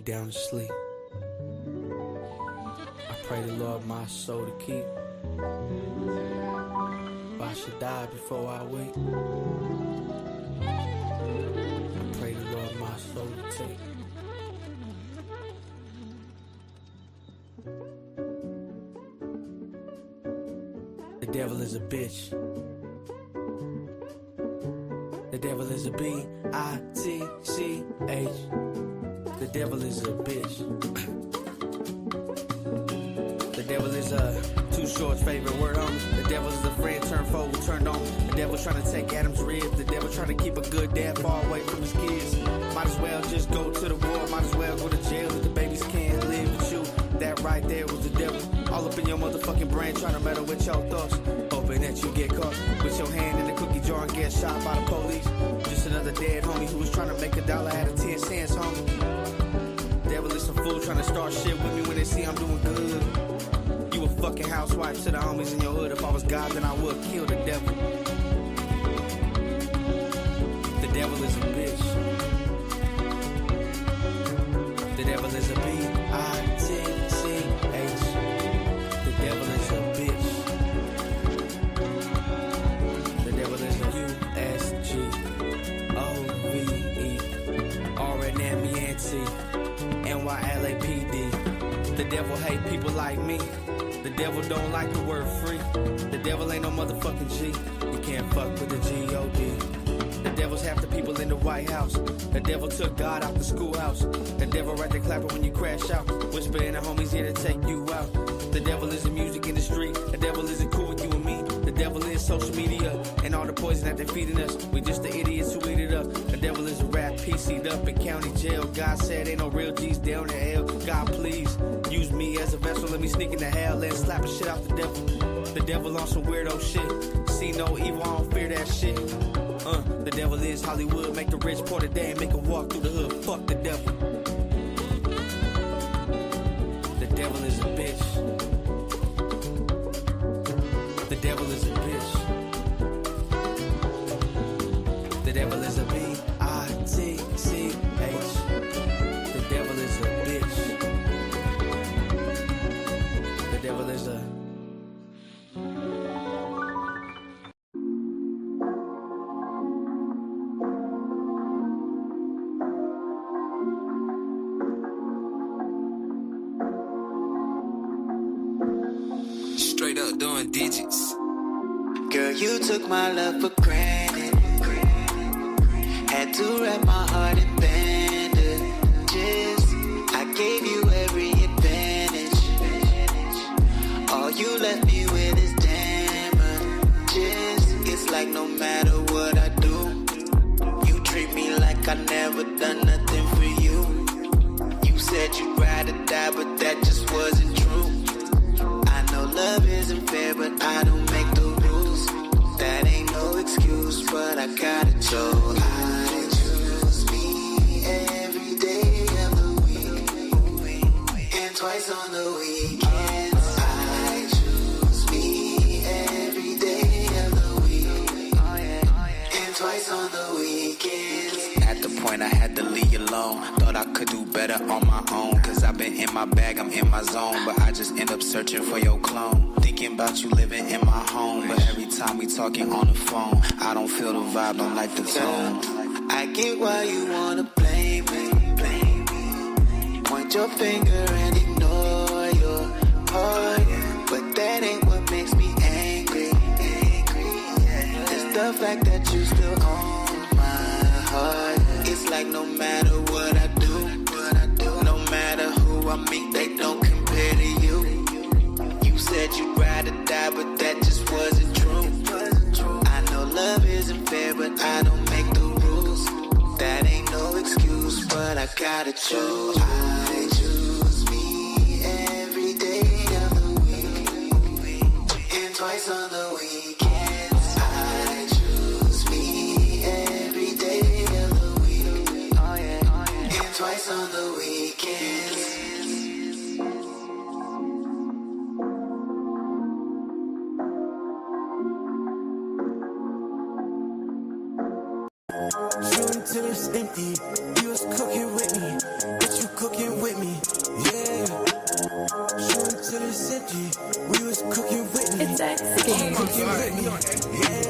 down to sleep. I pray the Lord my soul to keep. If I should die before I wake, I pray the Lord my soul to take. The devil is a bitch. The devil is a B-I-T-C-H. The devil is a bitch. The devil is a Too Short's favorite word on. The devil is a friend turned foe turned on. The devil trying to take Adam's ribs. The devil trying to keep a good dad far away from his kids. Might as well just go to the war. Might as well go to jail if the babies can't live with you. That right there was the devil. All up in your motherfucking brain trying to meddle with your thoughts. Hoping that you get caught with your hand in the cookie jar and get shot by the police. Just another dead homie who was trying to make $1 out of 10 cents, homie. Devil is some fool trying to start shit with me when they see I'm doing good. You a fucking housewife to the homies in your hood. If I was God, then I would kill the devil. The devil is a bitch. The devil is a B-I-T-C-H. The devil is a bitch. The devil is a U-S-G-O-V-E. R-N-M-E-N-T. N-Y-L-A-P-D. The devil hate people like me. The devil don't like the word free. The devil ain't no motherfucking G. You can't fuck with the G-O-D. The devil's half the people in the White House. The devil took God out the schoolhouse. The devil right there clapping when you crash out. Whispering the homies here to take you out. The devil is the music industry. The devil isn't cool with you and me. The devil is social media and all the poison that they're feeding us. We just the idiots who eat it up. The devil is a rat PC'd up in county jail. God said ain't no real G's down in hell. God please use me as a vessel. Let me sneak into hell and slap the shit out the devil. The devil on some weirdo shit. See no evil, I don't fear that shit. The devil is Hollywood. Make the rich poor today and make them walk through the hood. Fuck the devil. The devil is a bitch. The devil is a bitch. The devil is a B-I-T-C-H. The devil is a bitch. The devil is a... Straight up doing digits. Girl, you took my love for granted. Had to wrap my heart in bandages. I gave you every advantage. All you left me with is damages. It's like no matter what I do, you treat me like I never done nothing for you. You said you'd ride or die, but that just wasn't true. I know love isn't fair, but I don't make the rules. That ain't no excuse, but I gotta choose. I choose me every day of the week, and twice on the weekends. I choose me every day of the week, and twice on the weekends. At the point I had to leave you alone. Thought I could do better on my own. Cause I've been in my bag, I'm in my zone. But I just end up searching for your clone. Thinking about you living in my home. But every time we talking on the phone, I don't feel the vibe, don't like the tone. I get why you wanna blame me. Point your finger and ignore your heart. But that ain't what makes me angry. It's the fact that you still own my heart. It's like no matter what I do, no matter who I meet, they don't compare to you. You said you'd ride or die, but that just wasn't true. I know love isn't fair, but I don't make the rules. That ain't no excuse, but I gotta choose. I choose me every day of the week, and twice on the weekends. I choose me every day of the week, and twice on the weekends. Till it's empty, you was cooking with me, but you cooking with me, yeah. Shooting to the city, we was cooking with me. Cooking with me, yeah.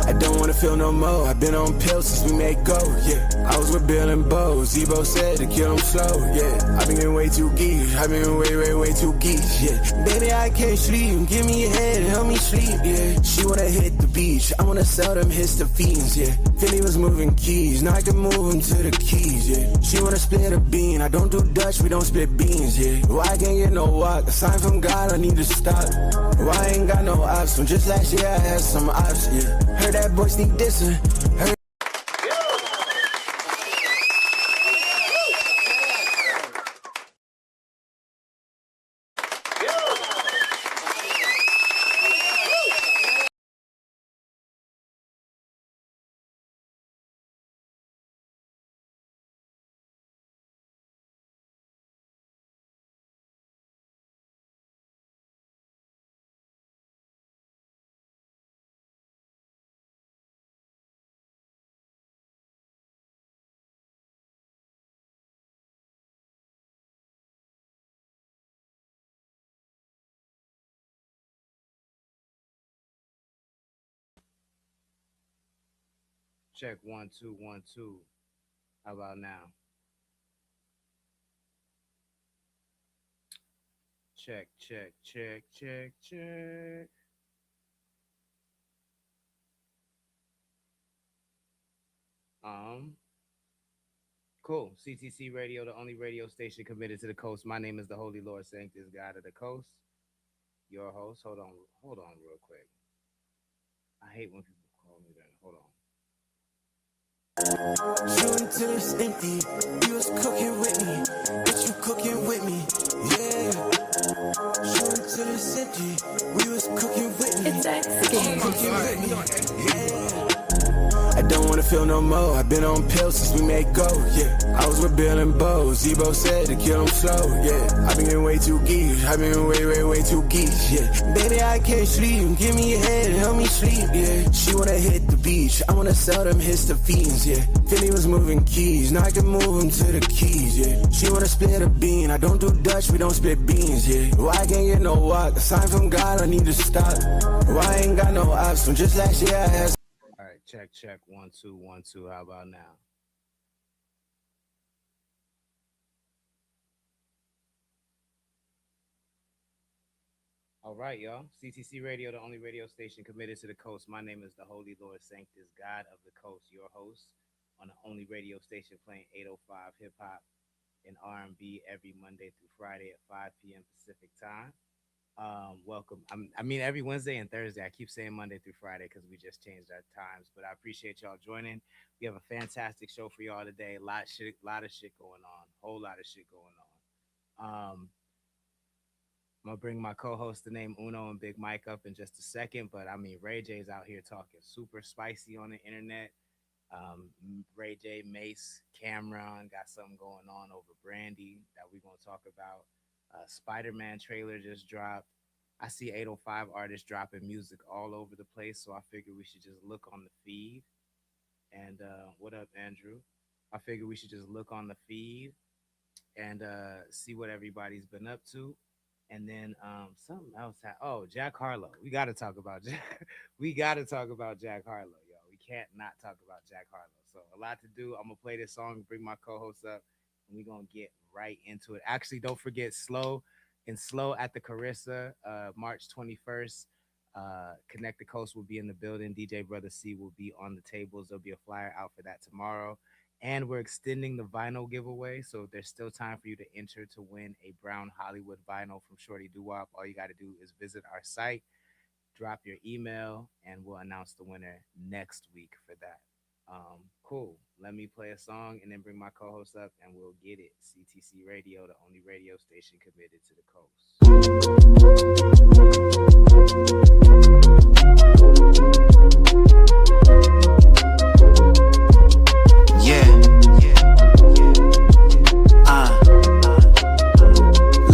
I don't wanna feel no more. I've been on pills since we made go, yeah. I was with Bill and Bo. Zebo said to kill him slow, yeah. I've been getting way too geek. I've been way too geek, yeah. Baby, I can't sleep. Give me your head, help me sleep, yeah. She wanna hit the beach. I wanna sell them histophenes, yeah. Philly was moving keys. Now I can move them to the keys, yeah. She wanna split a bean. I don't do Dutch, we don't split beans, yeah. Why I can't get no walk? A sign from God, I need to stop. Why I ain't got no ops? From just last year, I had some ops, yeah. Heard that boy sneak dissing. Heard Check 1 2 1 2. How about now? Check. Cool. CTC Radio, the only radio station committed to the coast. My name is the Holy Lord Sanctus, God of the Coast. Your host. Hold on real quick. I hate when people call me that. Hold on. shooting till it's empty. You was cooking with me, bitch, you cooking with me, yeah. Shooting till it's empty. We was cooking with me, cooking with me, yeah. I don't wanna feel no more. I've been on pills since we made go, yeah. I was with Bill and Bo. Zebo said to kill him slow, yeah. I've been getting way too geek. I've been way too geek, yeah. Baby, I can't sleep. Give me your head, help me sleep, yeah. She wanna hit the beach. I wanna sell them histophenes, yeah. Philly was moving keys. Now I can move them to the keys, yeah. She wanna split a bean. I don't do Dutch, we don't split beans, yeah. Why I can't get no walk? A sign from God, I need to stop. Why I ain't got no ops? From just last year, I had. All right, check 1 2 1 2. How about now? All right, y'all. CTC Radio, the only radio station committed to the coast. My name is the Holy Lord Sanctus, God of the Coast, your host on the only radio station playing 805 hip hop and R&B every Monday through Friday at 5 p.m. Pacific time. Welcome. I mean, every Wednesday and Thursday. I keep saying Monday through Friday because we just changed our times, but I appreciate y'all joining. We have a fantastic show for y'all today. A lot of shit going on. Whole lot of shit going on. I'm gonna bring my co-host, the name Uno and Big Mike, up in just a second, but I mean, Ray J's out here talking super spicy on the internet. Ray J, Mace, Cameron got something going on over Brandy that we're gonna talk about. Spider-Man trailer just dropped. I see 805 artists dropping music all over the place, so I figured we should just look on the feed. And what up, Andrew? I figured we should just look on the feed and see what everybody's been up to. And then something else. Jack Harlow. We got to talk about Jack. We got to talk about Jack Harlow, yo. We can't not talk about Jack Harlow. So a lot to do. I'm gonna play this song, bring my co-host up, and we're gonna get right into it. Actually, don't forget Slow at the Carissa, March 21st. Connect the Coast will be in the building. DJ Brother C will be on the tables. There'll be a flyer out for that tomorrow. And we're extending the vinyl giveaway, so there's still time for you to enter to win a Brown Hollywood vinyl from Shorty Doo-Wop. All you got to do is visit our site, drop your email, and we'll announce the winner next week for that. Cool. Let me play a song and then bring my co-host up, and we'll get it. CTC Radio, the only radio station committed to the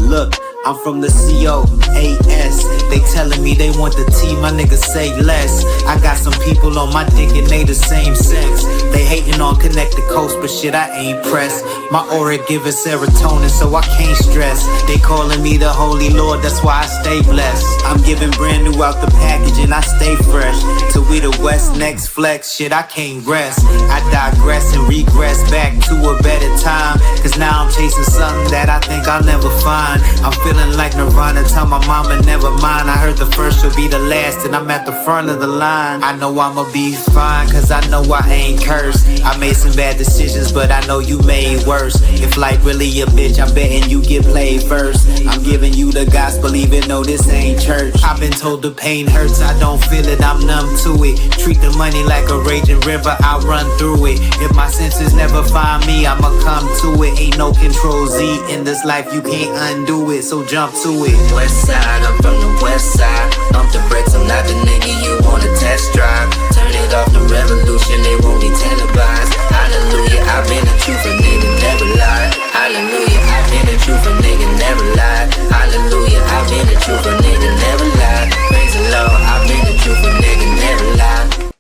Look, I'm from the the COAS. They telling me they want the T, my niggas say less. I got some people on my dick and they the same sex. They hating on Connect the Coast, but shit, I ain't pressed. My aura giving serotonin, so I can't stress. They calling me the Holy Lord, that's why I stay blessed. I'm giving brand new out the package and I stay fresh. Till we the West next flex, shit, I can't rest. I digress and regress back to a better time. Cause now I'm chasing something that I think I'll never find. I'm feeling like Nirvana, tell my mama never mind. I heard the first will be the last and I'm at the front of the line. I know I'ma be fine, cause I know I ain't cursed. I made some bad decisions, but I know you made worse. If life really a bitch, I'm betting you get played first. I'm giving you the gospel even though this ain't church. I've been told the pain hurts, I don't feel it, I'm numb to it. Treat the money like a raging river, I'll run through it. If my senses never find me, I'ma come to it. Ain't no control Z in this life, you can't undo it, so jump to it. West side, I'm from the west side. Bump the brakes, I'm not the nigga you wanna test drive. Turn it off, the revolution, they won't be televised. Hallelujah, I've been the truth, a nigga never lied. Hallelujah, I've been the truth, a nigga never lied. Hallelujah, I've been the truth, a nigga never lied. Praise the Lord, I've been the truth, a nigga never lied.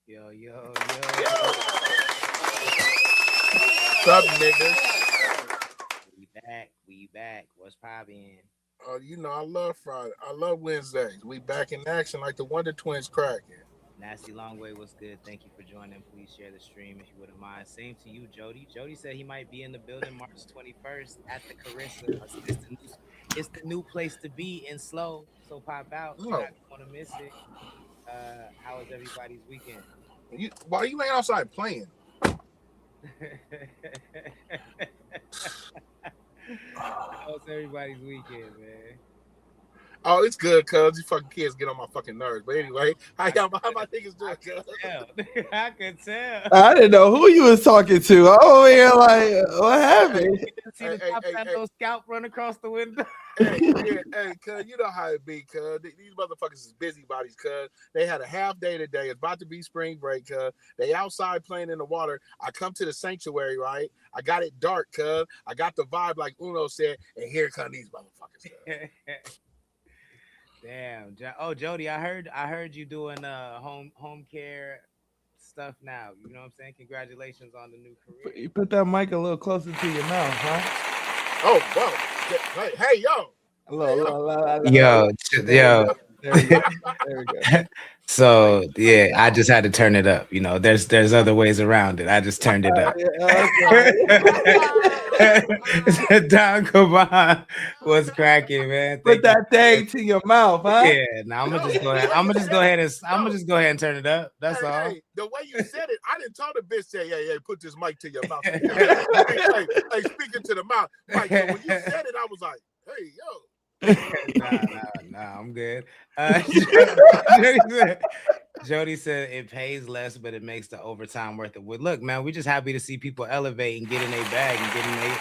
Yo. What's up, niggas? We back. What's poppin'? You know, I love Friday. I love Wednesdays. We back in action like the Wonder Twins cracking. Nasty Longway, what's good? Thank you for joining. Please share the stream if you wouldn't mind. Same to you, Jody. Jody said he might be in the building March 21st at the Carissa. It's the new place to be in Slow. So pop out. You're not gonna miss it. How was everybody's weekend? Why you ain't outside playing? How was everybody's weekend, man? Oh, it's good, cuz these fucking kids get on my fucking nerves. But anyway, how my niggas doing, cuz? I could tell. I didn't know who you was talking to. I'm over here like, what happened? See the top those scalp run across the window. Hey, cuz, you know how it be, cuz. These motherfuckers is busybodies, cuz. They had a half day today. It's about to be spring break, cuz. They outside playing in the water. I come to the sanctuary, right? I got it dark, cuz. I got the vibe like Uno said, and here come these motherfuckers. Damn. Oh, Jody, I heard you doing home care stuff now. You know what I'm saying? Congratulations on the new career. You put that mic a little closer to your mouth, huh? Oh, whoa. Hey, yo. Yo. There we go. So yeah, I just had to turn it up. You know, there's other ways around it. I just turned it up. Don Caban was cracking, man. Put that thing to your mouth, huh? Yeah. Now I'm gonna just go ahead and turn it up. That's all. Hey, the way you said it, I didn't tell the bitch say, hey, put this mic to your mouth. hey, speaking to the mouth. Mike, so when you said it, I was like, hey, yo. Nah, I'm good. Jody said it pays less, but it makes the overtime worth it. Well, look, man, we're just happy to see people elevate and get in their bag and getting their.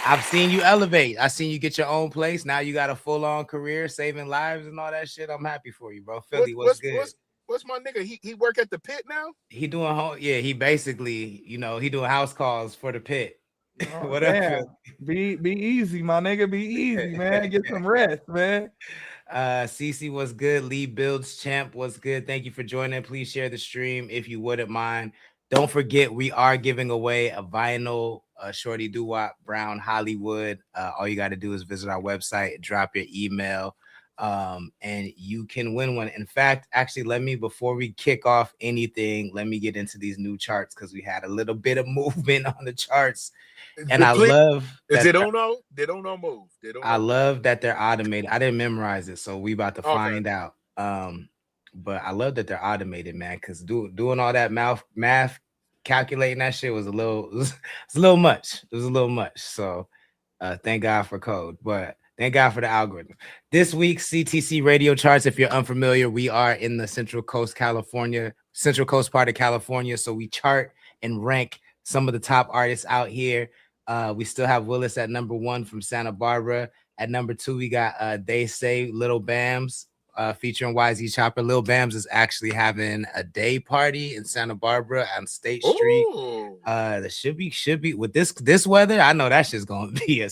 I've seen you elevate. I seen you get your own place. Now you got a full-on career, saving lives and all that shit. I'm happy for you, bro. Philly, what's good? What's my nigga? He work at the pit now? He doing home. Yeah, he basically, he doing house calls for the pit. Oh, whatever. Be easy, my nigga. Be easy, man. Get some rest, man. CC was good. Lee Builds Champ was good. Thank you for joining. Please share the stream if you wouldn't mind. Don't forget, we are giving away a vinyl Shorty Doo-Wop Brown Hollywood. All you got to do is visit our website, drop your email, and you can win one. In fact, actually, before we kick off anything, let me get into these new charts because we had a little bit of movement on the charts. And I love they don't know move. I love that they're automated. I didn't memorize it, so we about to find out. But I love that they're automated, man, because doing all that math, calculating that shit was a little much. It was a little much. So thank God for code, but thank God for the algorithm. This week's CTC radio charts, if you're unfamiliar, we are in the Central Coast part of California. So we chart and rank some of the top artists out here. We still have Willis at number 1 from Santa Barbara. At number 2, we got They Say Little Bams featuring YZ Chopper. Lil Bams is actually having a day party in Santa Barbara on State Street. That should be with this weather. I know that shit's gonna be a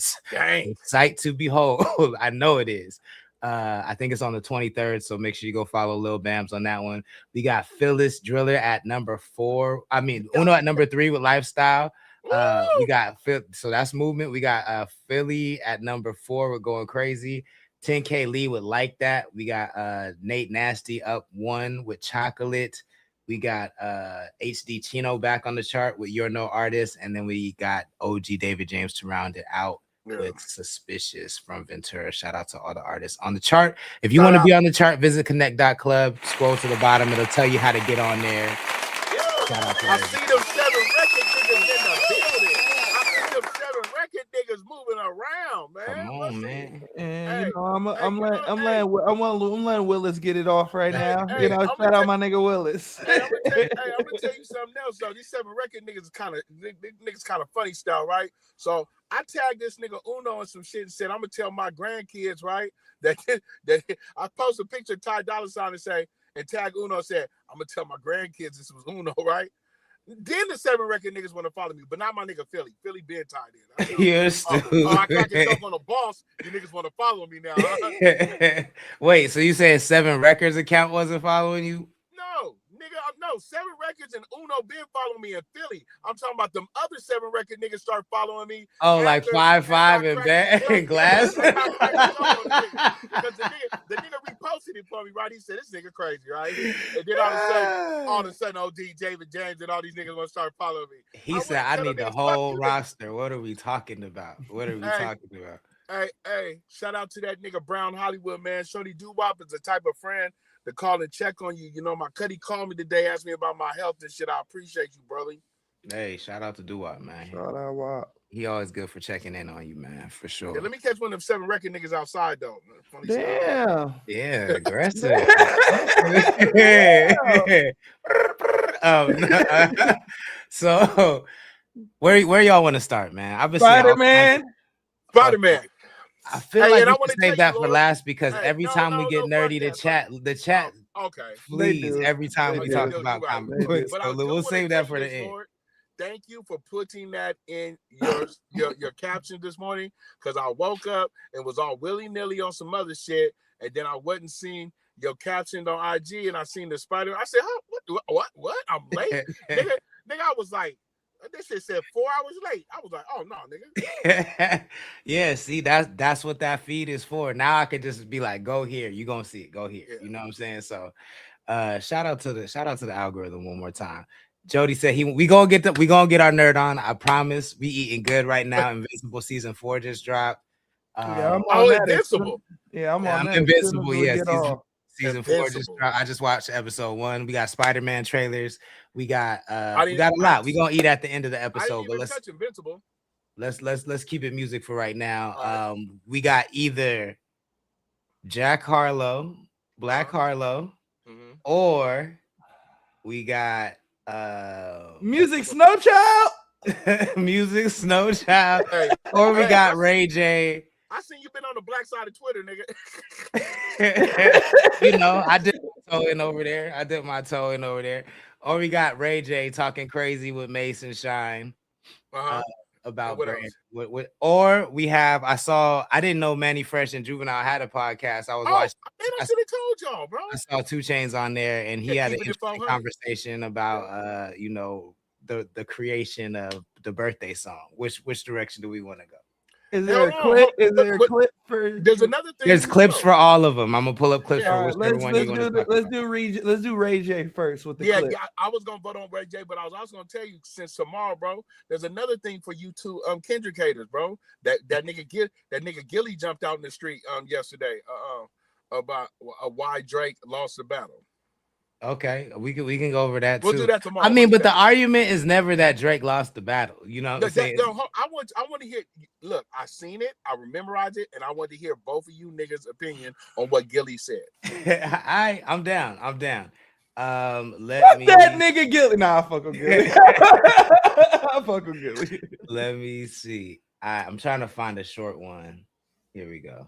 sight to behold. I know it is. I think it's on the 23rd, so make sure you go follow Lil Bams on that one. We got Phyllis Driller at number 4. I mean, Uno at number 3 with Lifestyle. We got so that's movement. We got Philly at number 4 with Going Crazy. 10K Lee with Like That. We got Nate Nasty up 1 with Chocolate. We got HD Chino back on the chart with You're No Artist, and then we got OG David James to round it out with Suspicious from Ventura. Shout out to all the artists on the chart. If you want to be on the chart, visit connect.club. Scroll to the bottom. It'll tell you how to get on there. Shout out to I see them 7 record niggas in the building. I see them 7 record niggas moving around, man. Come on, man. And, I'm letting Willis get it off right now. Shout out my nigga Willis. I'm gonna tell you something else though. These 7 record niggas kind of funny style, right? So I tagged this nigga Uno and some shit and said I'm gonna tell my grandkids, right? That I post a picture of Ty Dolla $ign and tag Uno and said I'm gonna tell my grandkids this was Uno, right? Then the 7 record niggas want to follow me, but not my nigga Philly. Philly been tied in. You're stupid. I crack yourself on a boss. You niggas want to follow me now. Wait, so you saying 7 Records account wasn't following you? No, nigga, no. 7 Records and Uno been following me in Philly. I'm talking about them other 7 record niggas start following me. Oh, like 5 and Glass. Because the nigga reposted it for me, right? He said this nigga crazy, right? And then all of a sudden, OD, David James, and all these niggas gonna start following me. He said, "I need the whole roster." What are we talking about? Hey, shout out to that nigga Brown Hollywood, man. Shorty Doo-Wop is the type of friend to call and check on you. You know, my Cuddy called me today, asked me about my health and shit. I appreciate you, brother. Hey, shout out to Doo-Wop, man. Shout out Wop. He always good for checking in on you, man, for sure. Yeah, let me catch one of them 7 record niggas outside, though. Funny Damn. stuff. Yeah, aggressive. So, where y'all want to start, man? I've been Spider-Man. I feel like we should save that for last because every time we get nerdy, the chat flees every time we talk about comic books. So we'll save that for the end. Thank you for putting that in your caption this morning because I woke up and was all willy-nilly on some other shit, and then I wasn't seeing your caption on IG, and I seen the spider. I said, huh, what? I'm late, nigga. I was like, this shit said 4 hours late. I was like, oh no, nigga. Yeah, see, that's what that feed is for. Now I could just be like, go here, you gonna see it, go here. Yeah. You know what I'm saying? So shout out to the algorithm one more time. Jody said we gonna get our nerd on. I promise. We eating good right now. Invincible season 4 just dropped. I'm on Invincible. I'm Invincible. Yes. Season 4 just dropped. I just watched episode 1. We got Spider-Man trailers. We got a lot. We gonna eat at the end of the episode, but touch Invincible. Let's keep it music for right now. We got either Jack Harlow, Black Harlow, or we got Music Snow Child. Music Snow Child. Or we got Ray J. I seen you been on the black side of Twitter, nigga. You know, I did my toe in over there. Or we got Ray J talking crazy with Mason Shine about brand. Or we have I didn't know Manny Fresh and Juvenile had a podcast. I was watching. I should have told y'all, bro. I saw 2 Chainz on there, and he had an interesting conversation about the creation of the birthday song. Which direction do we want to go? Is there a clip? Is there a clip for? There's another thing. There's clips for all of them. I'm gonna pull up clips for whichever one you want to talk about. Let's do Ray J first with the clip. Yeah, I was gonna vote on Ray J, but I was also gonna tell you since tomorrow, bro. There's another thing for you two, Kendrick haters, bro. That nigga Gilly jumped out in the street yesterday about why Drake lost the battle. Okay, we can go over that. We'll do that tomorrow. I mean, but the argument is never that Drake lost the battle. You know what I'm saying? I want to hear. Look, I seen it, I memorized it, and I want to hear both of you niggas' opinion on what Gilly said. I'm down. That nigga Gilly. Nah, I fuck with Gilly. I fuck with Gilly. Let me see. I'm trying to find a short one. Here we go.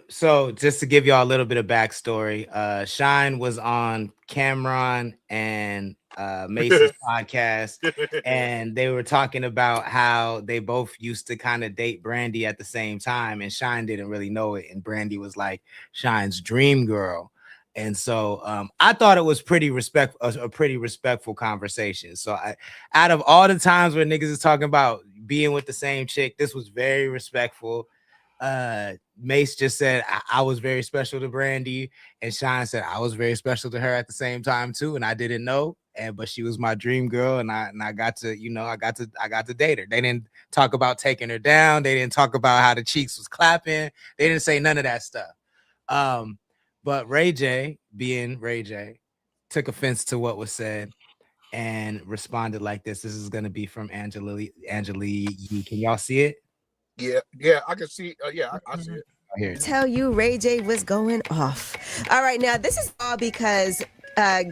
So just to give y'all a little bit of backstory, Shine was on Cameron and Mace's podcast, and they were talking about how they both used to kind of date Brandy at the same time, and Shine didn't really know it, and Brandy was like Shine's dream girl. And so I thought it was a pretty respectful conversation. So out of all the times where niggas is talking about being with the same chick, this was very respectful. Mace just said I was very special to Brandy, and Shine said I was very special to her at the same time too, and I didn't know, but she was my dream girl, and I got to, I got to date her. They didn't talk about taking her down. They didn't talk about how the cheeks was clapping. They didn't say none of that stuff. But Ray J, being Ray J, took offense to what was said and responded like this. This is going to be from Angela Yee. Can y'all see it? Yeah, I can see. Yeah, I see it. Here. Tell you Ray J was going off. All right, now this is all because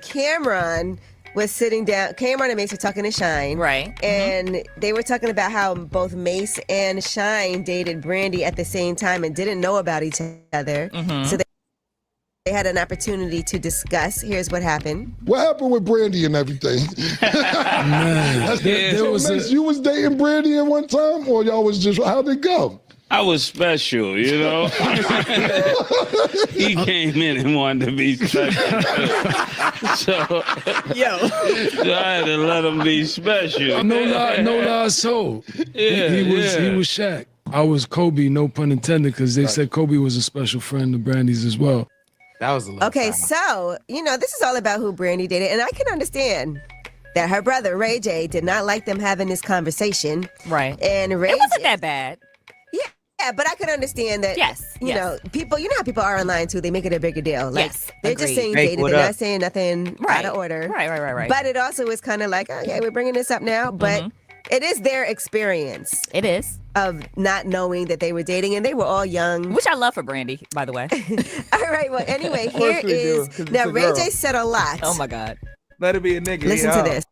Cameron was sitting down. Cameron and Mace were talking to Shine. Right. And they were talking about how both Mace and Shine dated Brandy at the same time and didn't know about each other. So they had an opportunity to discuss. Here's what happened. What happened with Brandy and everything? Man, Mace, you was dating Brandy at one time, or y'all was just, how'd it go? I was special, He came in and wanted to be special. So I had to let him be special. No lie soul. Yeah, he was Shaq. I was Kobe, no pun intended, because they said Kobe was a special friend of Brandy's as well. That was a little Okay, so, this is all about who Brandy dated, and I can understand that her brother, Ray J, did not like them having this conversation. Right. And Ray It wasn't that bad. Yeah, but I can understand that, you know, people, how people are online too, they make it a bigger deal. Like, they're just saying dated, they're not saying nothing out of order. Right. But it also is kind of like, okay, we're bringing this up now, but it is their experience. It is. Of not knowing that they were dating, and they were all young. Which I love for Brandy, by the way. All right, well, anyway, here is, now Ray J said a lot. Oh my God. Let it be a nigga. Listen to this.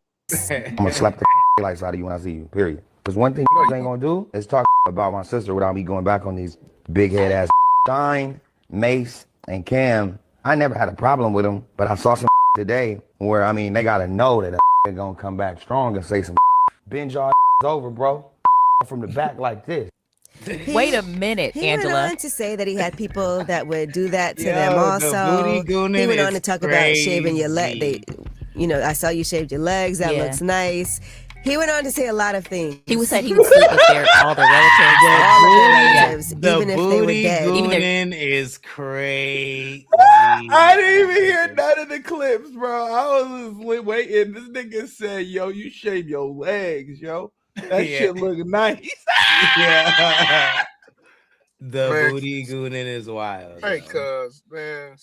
I'm gonna slap the lights out of you when I see you, period. Because one thing you ain't gonna do is talk about my sister without me going back on these big head ass Shine, Mace, and Cam. I never had a problem with them, but I saw some today where, they gotta know that a gonna come back strong and say some bend y'all over, bro. From the back like this. Wait a minute, Angela. He went on to say that he had people that would do that to them also. He went on to talk about shaving your leg. I saw you shaved your legs. That looks nice. He went on to say a lot of things. He said he would sleep with all the relatives. Even if they were dead. Gooning is crazy. I didn't even hear none of the clips, bro. I was just waiting. This nigga said, yo, you shave your legs, yo. That shit look nice. The booty gooning is wild. Hey, cuz, man.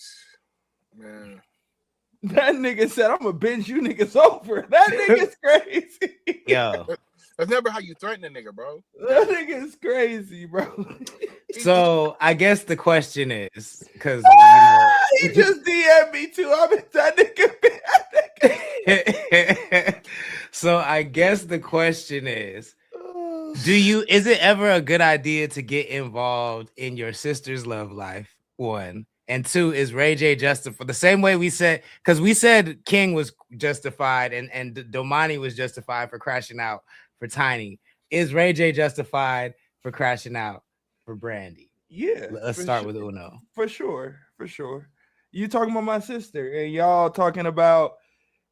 That nigga said, I'm gonna bend you niggas over. That nigga's crazy. Yo. That's never how you threaten a nigga, bro. That nigga's crazy, bro. So I guess the question is, because he just DM'd me too. I mean, that nigga. So I guess the question is, is it ever a good idea to get involved in your sister's love life? One. And two, is Ray J justified? The same way we said, because we said King was justified and Domani was justified for crashing out for Tiny. Is Ray J justified for crashing out for Brandy? Yeah. Let's start with Uno. For sure. You talking about my sister, and y'all talking about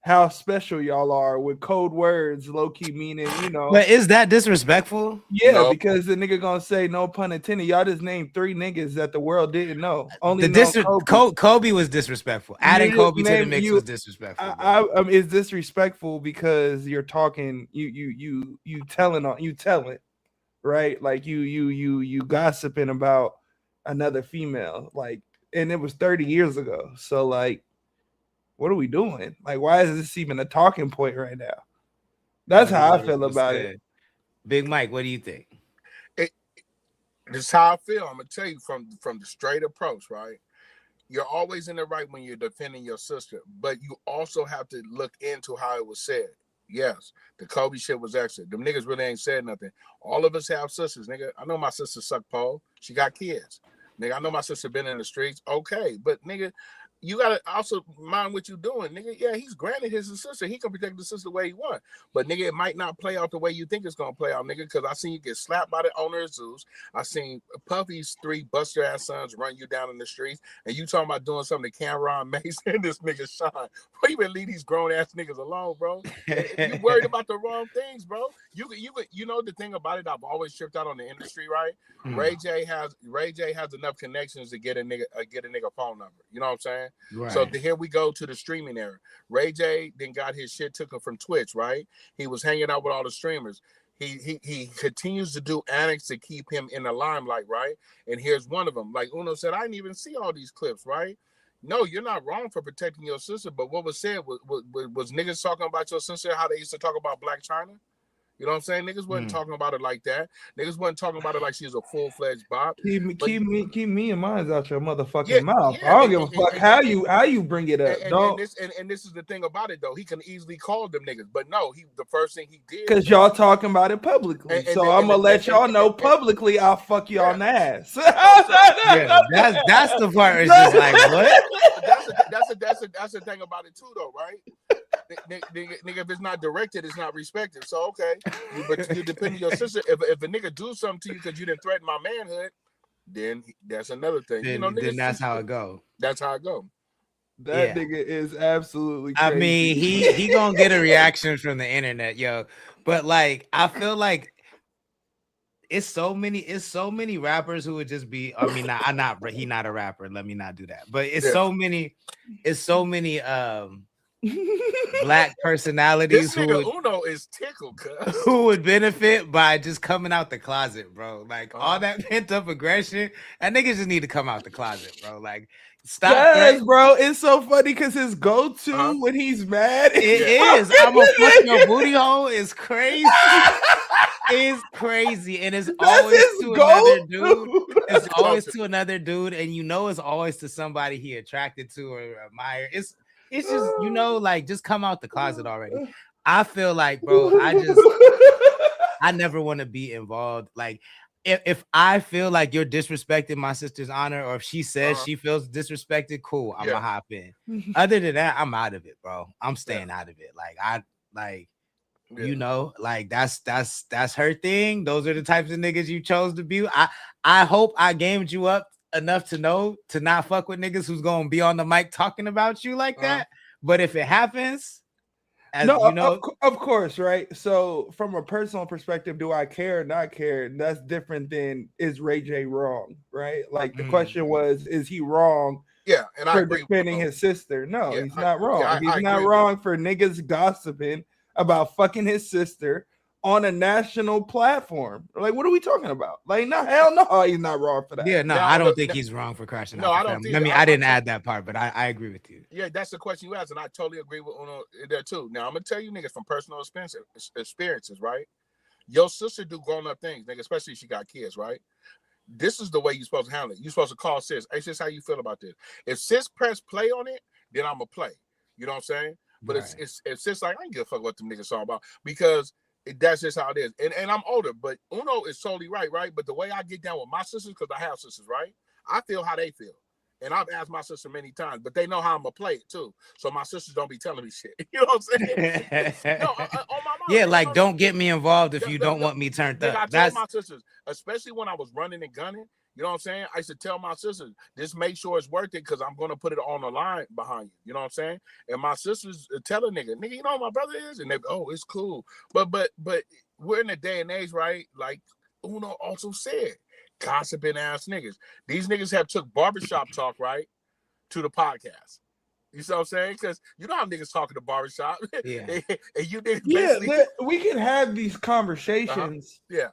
how special y'all are with code words, low key meaning, But is that disrespectful? Yeah, no. Because the nigga gonna say, no pun intended. Y'all just named 3 niggas that the world didn't know. Only Kobe was disrespectful. Adding Kobe to the mix was disrespectful. It's disrespectful because you're talking, you telling, right? Like you gossiping about another female, like, and it was 30 years ago. So like, what are we doing? Like, why is this even a talking point right now? That's how I feel about it. Big Mike, what do you think? This is how I feel. I'm gonna tell you from the straight approach, right? You're always in the right when you're defending your sister, but you also have to look into how it was said. Yes, the Kobe shit was excellent. Them niggas really ain't said nothing. All of us have sisters, nigga. I know my sister sucked Paul. She got kids. Nigga, I know my sister been in the streets. Okay, but nigga, you gotta also mind what you doing, nigga. Yeah, he's granted his sister. He can protect the sister the way he want. But nigga, it might not play out the way you think it's gonna play out, nigga. Because I seen you get slapped by the owner of zoos. I seen Puffy's 3 buster ass sons run you down in the streets, and you talking about doing something to Cameron Mace and this nigga Sean. Bro, you better leave these grown ass niggas alone, bro. You worried about the wrong things, bro. You know the thing about it. I've always tripped out on the industry, right? Ray J has enough connections to get a nigga phone number. You know what I'm saying? Right. So here we go to the streaming era. Ray J then got his shit taken from Twitch, right? He was hanging out with all the streamers. He continues to do antics to keep him in the limelight, right? And here's one of them. Like Uno said, I didn't even see all these clips, right? No, you're not wrong for protecting your sister, but what was said was niggas talking about your sister how they used to talk about Black China? You know what I'm saying? Niggas wasn't talking about it like that. Niggas wasn't talking about it like she's a full-fledged bop. Keep me and mine out your motherfucking mouth. I don't give a fuck how you bring it up. And this is the thing about it though. He can easily call them niggas, but no, the first thing he did, because y'all talking about it publicly. So I'm gonna let y'all know publicly. I'll fuck y'all in the ass. Yeah, that's the part. It's just like what? That's the thing about it too, though, right? Nigga, if it's not directed, it's not respected. So okay, but you depend on your sister. If a nigga do something to you because you didn't threaten my manhood, then that's another thing. Then that's how it go. That's how it go. That nigga is absolutely crazy. I mean, he gonna get a reaction from the internet, yo. But like, I feel like it's so many rappers who would just be. I mean, he not a rapper. Let me not do that. But it's so many Black personalities Uno is tickled, cuz. Who would benefit by just coming out the closet, bro. Like all that pent up aggression, that niggas just need to come out the closet, bro. Like stop. Yes, bro. It's so funny because his go-to when he's mad is I'm a fuck your booty hole is crazy. It's crazy, and it's always to another dude. It's always to another dude, and you know it's always to somebody he attracted to or admire. It's just, you know, like just come out the closet already. I feel like, bro, I never want to be involved. Like if I feel like you're disrespecting my sister's honor, or if she says she feels disrespected, cool, I'm gonna hop in. Other than that, I'm out of it, bro. I'm staying out of it. You know, like that's her thing. Those are the types of niggas you chose to be. I hope I gamed you up enough to know to not fuck with niggas who's gonna be on the mic talking about you like that. But if it happens, of course, right? So from a personal perspective, do I care or not care? That's different than is Ray J wrong, right? Like the question was, is he wrong? Yeah, and for defending his sister. No, he's not wrong. He's not wrong for niggas gossiping about fucking his sister on a national platform. Like, what are we talking about? Like, no, hell no, he's not wrong for that. Yeah, no, I don't think he's wrong for crashing out. I don't think. I mean, I didn't add that part, but I agree with you. Yeah, that's the question you asked, and I totally agree with Uno there too. Now, I'm gonna tell you niggas from personal experiences, right? Your sister do grown up things, nigga, especially if she got kids, right? This is the way you're supposed to handle it. You're supposed to call sis. Hey, sis, how you feel about this? If sis press play on it, then I'm gonna play. You know what I'm saying? But it's sis like, I ain't give a fuck what them niggas talking about, because that's just how it is. And I'm older, but Uno is totally right? But the way I get down with my sisters, because I have sisters, right? I feel how they feel. And I've asked my sister many times, but they know how I'm gonna play it too. So my sisters don't be telling me shit. You know what I'm saying? No, on my mom, yeah, like don't get me involved if you don't want me turned up. I told my sisters, especially when I was running and gunning, you know what I'm saying? I used to tell my sisters, just make sure it's worth it, because I'm gonna put it on the line behind you. You know what I'm saying? And my sisters tell a nigga, you know what my brother is? And they go, oh, it's cool. But we're in a day and age, right? Like Uno also said, gossiping ass niggas. These niggas have took barbershop talk, right, to the podcast. You see what I'm saying? Because you know how niggas talk in the barbershop. Yeah. And you niggas we can have these conversations yeah,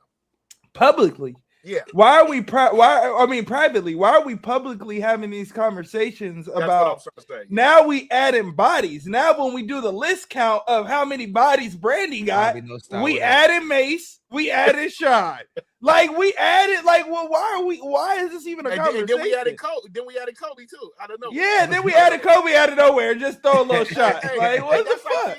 publicly. Yeah. Why are we privately? Why are we publicly having these conversations about? Now we adding bodies. Now when we do the list count of how many bodies Brandy got, we added Mace, we added Sean. Like we added, like, well, why is this even having a conversation. And then we added Kobe too. I don't know. Yeah, then we added Kobe out of nowhere and just throw a little shot. Like, what the fuck?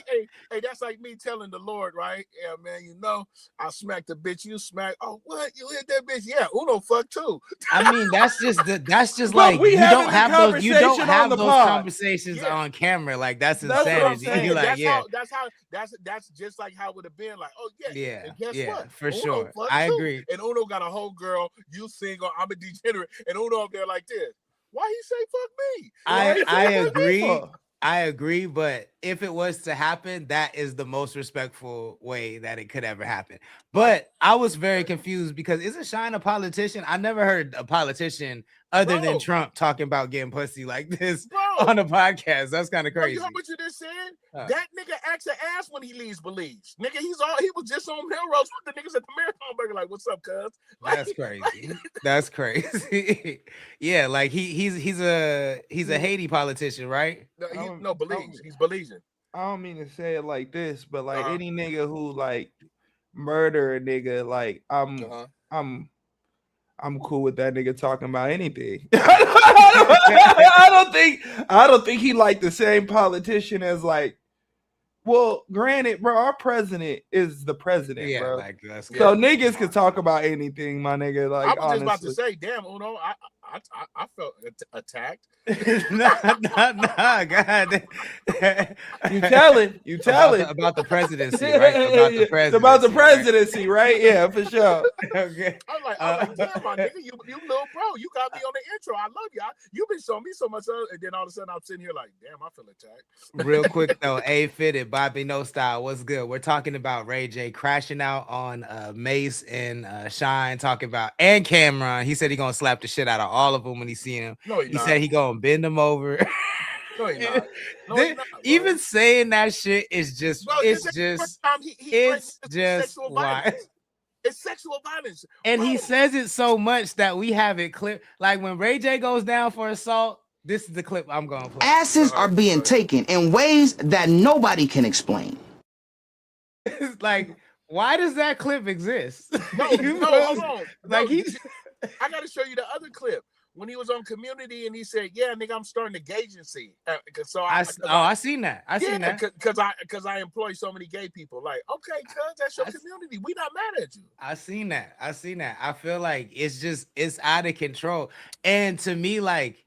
Hey, that's like me telling the Lord, right? Yeah, man, you know, I smacked the bitch. You smack. Oh, what? You hit that bitch? Yeah, Uno fuck too. I mean, that's just like you don't have those conversations on camera. Like that's insanity. That's just like how it would have been. Like, oh yeah. And guess what? For sure. I agree. And Uno got a whole girl. You single. I'm a degenerate. And Uno up there like this. Why he say fuck me? I agree. I agree, but if it was to happen, that is the most respectful way that it could ever happen. But I was very confused because isn't Shine a politician? I never heard a politician other than Trump talking about getting pussy like this on a podcast. That's kind of crazy. You know what you just said? That nigga acts an ass when he leaves Belize. Nigga, he was just on Melrose with the niggas at the Marathon Burger. Like, what's up, cuz? That's crazy. That's crazy. Yeah, like he's a Haiti politician, right? No, Belize. He's Belizean. I don't mean to say it like this, but like any nigga who like murder a nigga, like I'm cool with that nigga talking about anything. I don't think he like the same politician as like. Well, granted, bro, our president is the president, bro. Like that's so niggas can talk about anything, my nigga. Like, I was just about to say, damn, Uno, I felt attacked. nah, God. You tell it about the presidency, right? It's about the presidency, right? Yeah, for sure. Okay. I'm like, damn, my nigga, you little bro, you got me on the intro. I love you. You've been showing me so much, and then all of a sudden I'm sitting here like, damn, I feel attacked. Real quick though, A-Fitted, Bobby No Style, what's good? We're talking about Ray J crashing out on Mace and Shine, talking about and Cameron. He said he gonna slap the shit out of all of them when he see him. No, he said he gonna bend them over. No, he's not. Even saying that shit is just it's just why. It's sexual violence. And he says it so much that we have it clipped. Like when Ray J goes down for assault, this is the clip I'm going to play. Asses are being taken in ways that nobody can explain. It's like, why does that clip exist? No, hold on. Like I got to show you the other clip. When he was on Community and he said, "Yeah, nigga, I'm starting a agency." I seen that. I seen that because I employ so many gay people. Like, okay, cuz that's your community. We not mad at you. I seen that. I feel like it's out of control. And to me, like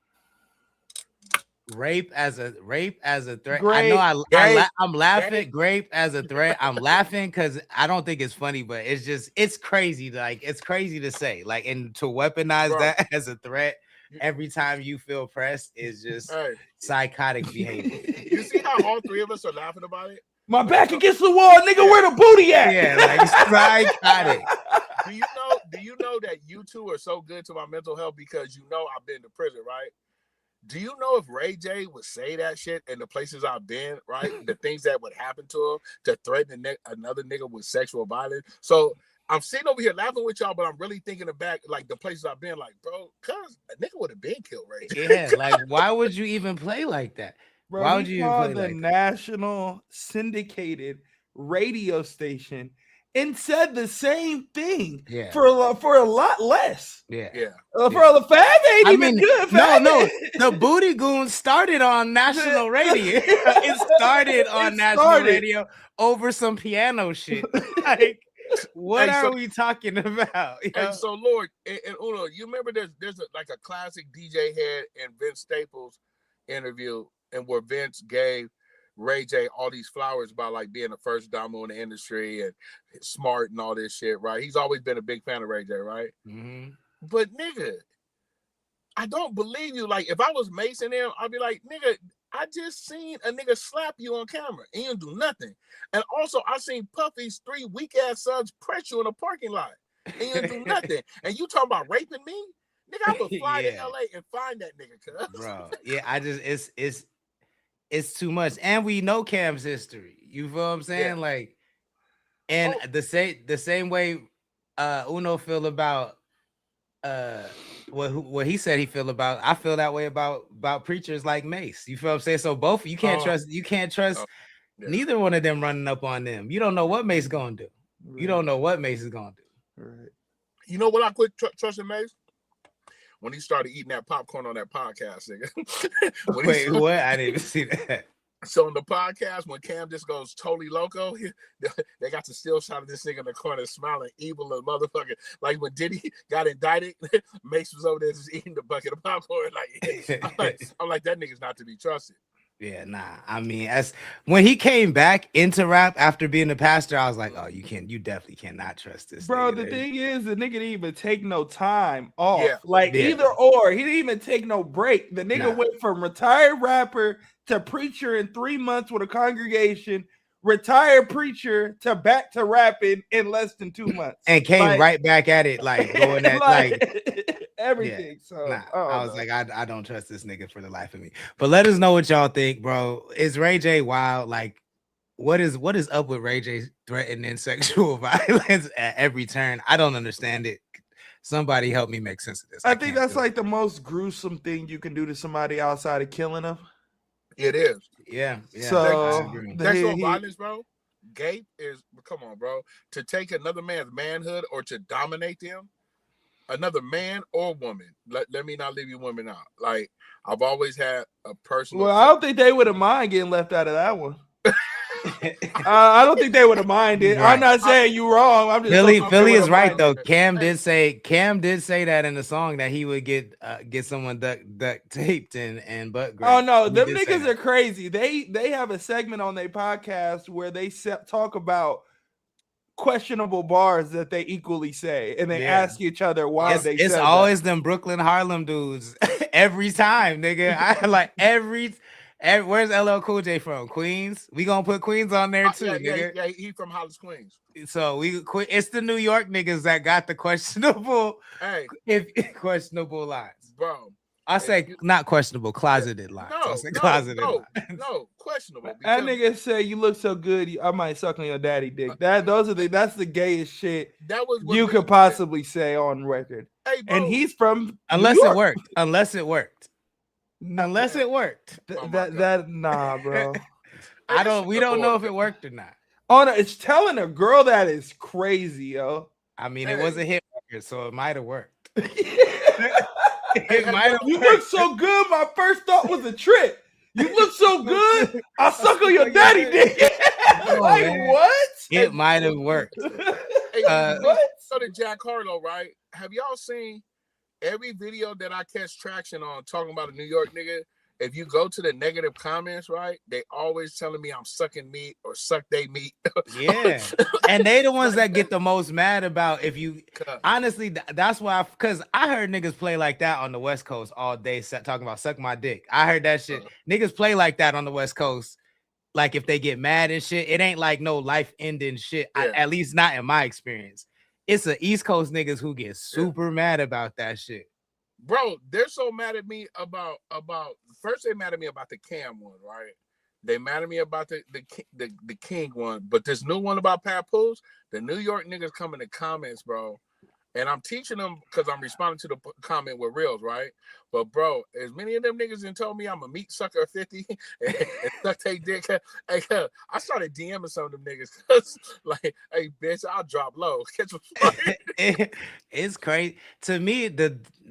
rape as a threat. Grape. I know I'm laughing. Grape as a threat. I'm laughing because I don't think it's funny, but it's crazy. Like it's crazy to say, like, and to weaponize that as a threat every time you feel pressed is just psychotic behavior. You see how all three of us are laughing about it? My back against the wall, nigga. Where the booty at? Yeah, like psychotic. Do you know that you two are so good to my mental health because you know I've been to prison, right? Do you know if Ray J would say that shit in the places I've been, right? The things that would happen to him to threaten another nigga with sexual violence. So I'm sitting over here laughing with y'all, but I'm really thinking back, like the places I've been, like, bro, cuz a nigga would have been killed, Ray J. Yeah, like why would you even play like that? Bro, why would you even play the like national syndicated radio station and said the same thing for a lot less. For a Fab ain't even good. No, the Booty Goon started on national radio. It started on national radio over some piano shit. Like, what are we talking about? And so, Lord, and Uno, you remember there's a classic DJ Head and Vince Staples interview, and where Vince gave Ray J all these flowers about like being the first domo in the industry and smart and all this shit, right? He's always been a big fan of Ray J, right? Mm-hmm. But nigga, I don't believe you. Like if I was Mason there, I'd be like, nigga, I just seen a nigga slap you on camera and you do nothing. And also I seen Puffy's 3 weak ass sons press you in a parking lot and you do nothing. And you talking about raping me? Nigga, I would fly to LA and find that nigga, cuz. Bro, yeah, it's too much. And we know Cam's history. You feel what I'm saying? Yeah. Like, and the same way Uno feel about what he said he feel about, I feel that way about preachers like Mace. You feel what I'm saying? So both you can't trust neither one of them running up on them. You don't know what Mace gonna do. Right. You don't know what Mace is gonna do. Right. You know what I quit trusting Mace? when he started eating that popcorn on that podcast, nigga. Wait, what? I didn't even see that. So on the podcast, when Cam just goes totally loco, they got the still shot of this nigga in the corner smiling evil as motherfucker. Like when Diddy got indicted, Mace was over there just eating the bucket of popcorn. I'm like, that nigga's not to be trusted. Yeah, nah. I mean, as when he came back into rap after being a pastor, I was like, oh, you definitely cannot trust this. Bro, nigga. The thing is, the nigga didn't even take no time off. Yeah. Either or. He didn't even take no break. The nigga went from retired rapper to preacher in 3 months with a congregation, retired preacher to back to rapping in less than 2 months. And came right back at it, going at everything. Yeah. So I was like, I don't trust this nigga for the life of me. But let us know what y'all think, bro. Is Ray J wild? Like, what is up with Ray J threatening sexual violence at every turn? I don't understand it. Somebody help me make sense of this. I think that's like the most gruesome thing you can do to somebody outside of killing them. It is. Yeah. So sexual violence, bro. Gape is, come on, bro. To take another man's manhood or to dominate them, another man or woman. Let me not leave you women out. Like, I've always had a personal. Well, I don't think they would have mind getting left out of that one. I don't think they would have minded. Right. I'm not saying you wrong. I'm just Philly is right though. Cam did say that in the song that he would get someone duct taped and butt. Oh no, them niggas are crazy. They have a segment on their podcast where they talk about questionable bars that they equally say, and they ask each other why it's always them Brooklyn Harlem dudes every time, nigga. I like where's LL Cool J from? Queens? We gonna put Queens on there too, nigga. Yeah, he from Hollis, Queens. So it's the New York niggas that got the questionable, questionable lines, bro. I say not questionable, closeted lines. I say closeted lines. No, questionable. That nigga say you look so good, I might suck on your daddy dick. That's the gayest shit you could possibly say on record. Hey, bro. And he's from Unless it worked. Nah, bro. We don't know if it worked or not. Oh no, it's telling a girl that is crazy, yo. I mean, it was a hit record, so it might have worked. You look so good. My first thought was a trick. You look so good. I suck on your daddy dick. What? It might have worked. What? So did Jack Harlow, right? Have y'all seen every video that I catch traction on talking about a New York nigga? If you go to the negative comments, right, they always telling me I'm sucking meat or suck they meat. Yeah, and they the ones that get the most mad about if you. Honestly, that's why, because I heard niggas play like that on the West Coast all day, talking about suck my dick. I heard that shit. Niggas play like that on the West Coast. Like if they get mad and shit, it ain't like no life ending shit. Yeah. At least not in my experience. It's the East Coast niggas who get super mad about that shit. Bro, they're so mad at me about first they mad at me about the Cam one, right? They mad at me about the King one, but this new one about Papoose, the New York niggas come in the comments, bro. And I'm teaching them because I'm responding to the comment with reels, right? But bro, as many of them niggas and told me I'm a meat sucker 50 and suck they dick. Hey, I started DMing some of them niggas because like, hey bitch, I'll drop low. It's crazy. To me,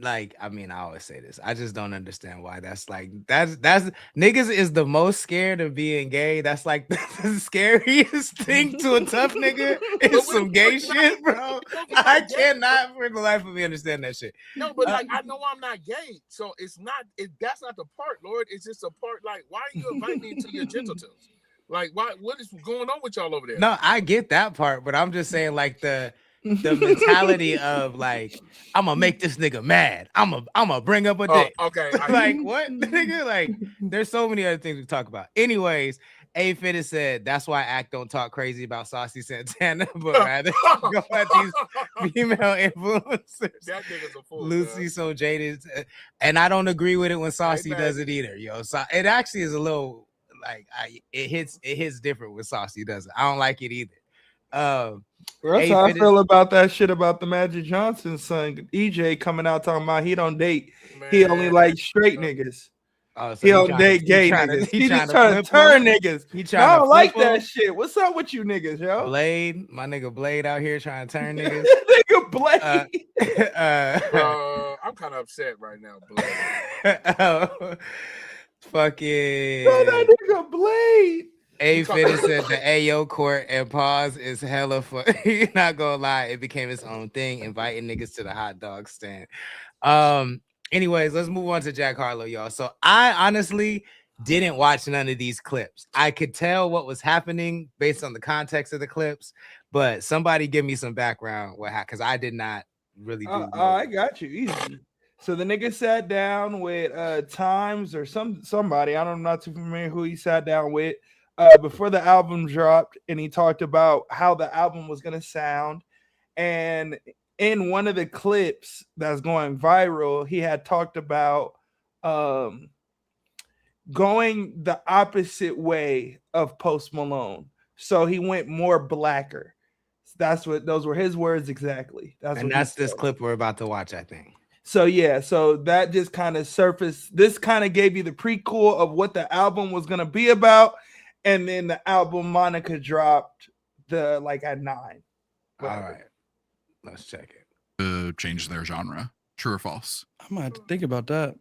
I always say this. I just don't understand why that's niggas is the most scared of being gay. That's like the scariest thing to a tough nigga is some gay shit, bro. I cannot for the life of me understand that shit. No, but like I know I'm not gay, so that's not the part, Lord. It's just a part. Like, why are you inviting me into your genitals? Like, what is going on with y'all over there? No, I get that part, but I'm just saying like the mentality of like, I'm gonna make this nigga mad. I'm gonna bring up a dick. Okay. Like what, nigga? Like, there's so many other things we talk about. Anyways, A Fitted said that's why Act don't talk crazy about Saucy Santana, but rather go at these female influencers. That nigga's a fool. Lucy so jaded, and I don't agree with it when Saucy does it either. Yo, so it actually is a little like it hits different when Saucy does it. I don't like it either. That's how I feel about that shit about the Magic Johnson son EJ coming out talking about he don't date. He only like straight niggas. Oh, so he don't date gay niggas. He just trying to turn niggas. I don't like that shit. What's up with you niggas, yo? Blade, my nigga Blade out here trying to turn niggas. Nigga Blade. I'm I'm kind of upset right now, Fucking. Bro, that nigga Blade. A Fitty said the Ayo court and pause is hella fun. You're not gonna lie, it became its own thing, inviting niggas to the hot dog stand. Anyways, let's move on to Jack Harlow, y'all. So I honestly didn't watch none of these clips. I could tell what was happening based on the context of the clips, but somebody give me some background because I did not really do I got you easy. So the nigga sat down with Times or somebody. I'm not too familiar who he sat down with before the album dropped, and he talked about how the album was gonna sound. And in one of the clips that's going viral, he had talked about going the opposite way of Post Malone. So he went more blacker. Those were his words exactly. That's this clip we're about to watch, I think. So yeah, so that just kind of surfaced. This kind of gave you the prequel of what the album was gonna be about, and then the album Monica dropped at 9. All right, let's check it. Change their genre. True or false? I might have to think about that.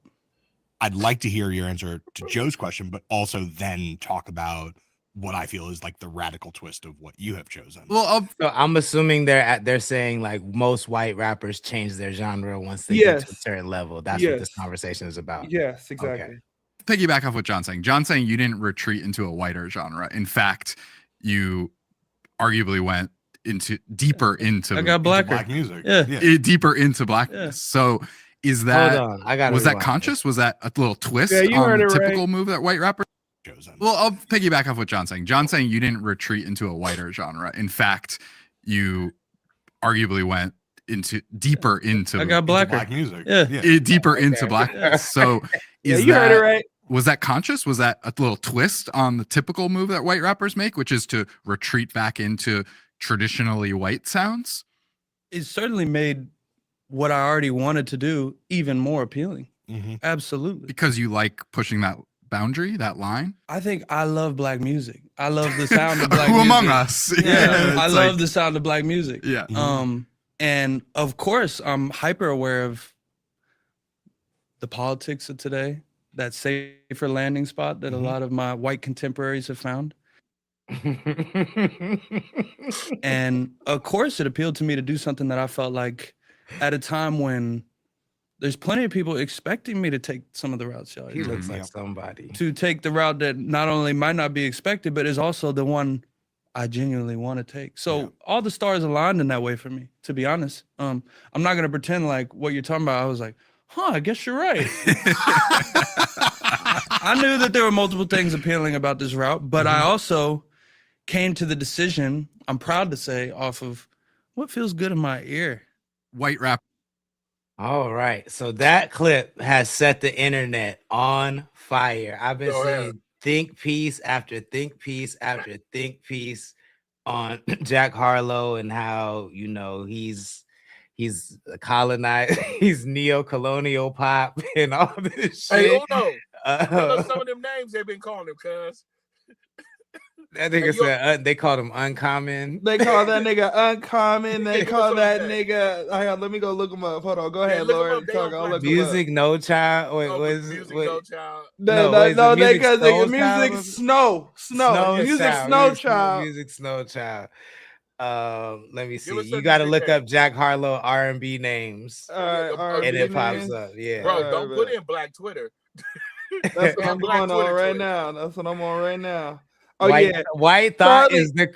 I'd like to hear your answer to Joe's question, but also then talk about what I feel is like the radical twist of what you have chosen. Well, so I'm assuming they're saying like most white rappers change their genre once they get to a certain level. That's what this conversation is about. Yes, exactly. Okay. Piggyback off what John's saying. John's saying you didn't retreat into a whiter genre. In fact, you arguably went deeper into black music. Yeah. Deeper into blackness. Yeah. So is that Hold on, was that conscious? Was that a little twist you on heard the it typical right. move that white rappers chosen? Well, I'll piggyback off what John's saying. John's saying you didn't retreat into a whiter genre. In fact, you arguably went deeper into black music. Yeah. Deeper into blackness. So you heard it right. Was that conscious? Was that a little twist on the typical move that white rappers make, which is to retreat back into traditionally white sounds? It certainly made what I already wanted to do even more appealing. Mm-hmm. Absolutely. Because you like pushing that boundary, that line? I think I love black music. I love the sound of black music. Who among us? Yeah, I love the sound of black music. Yeah. And of course, I'm hyper aware of the politics of today, that safer landing spot that a lot of my white contemporaries have found. And of course, it appealed to me to do something that I felt like at a time when there's plenty of people expecting me to take some of the routes y'all. He looks like somebody. To take the route that not only might not be expected, but is also the one I genuinely want to take. So all the stars aligned in that way for me, to be honest. I'm not going to pretend like what you're talking about. I was like, I guess you're right. I knew that there were multiple things appealing about this route, but I also came to the decision, I'm proud to say, off of what feels good in my ear. White rap. All right. So that clip has set the internet on fire. I've been seeing think piece after think piece after think piece on Jack Harlow and how, he's colonized, he's neo-colonial pop and all this shit. Hey, I know some of them names they've been calling him, cuz. That nigga said they called him uncommon. They call that nigga uncommon. They call that nigga. Let me go look him up. Hold on. Go ahead, Lord. Music No Child. Music No Child. No, they cause music Snow. Music Snow Child. Music Snow Child. Let me see. You got to look up Jack Harlow R&B names, and it pops up. Yeah, bro. Don't put in Black Twitter. That's what I'm going on right now. That's what I'm on right now. Oh White Thought is the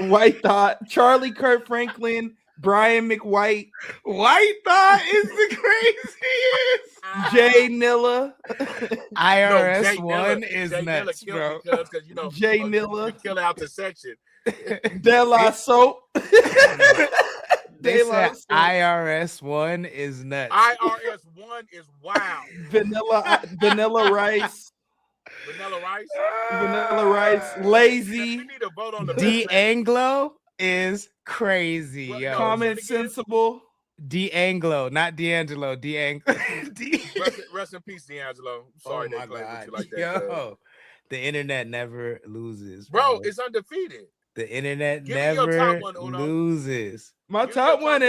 White Thought. Charlie Kirk Franklin, Brian McWhite. White Thought is the craziest. Jay Nilla. IRS one is nuts, bro. Jay Nilla. Kill out the section. De La Soap. They said IRS one is nuts. IRS one is wild. Vanilla Rice. Vanilla Rice. Lazy. D'Anglo is crazy. Yo. Common Sensible. D'Anglo, not D'Angelo. D'Anglo. Rest in peace, D'Angelo. Sorry, my God. Yo, the internet never loses, bro. It's undefeated. The internet Give me your top never one, Uno. loses. My top one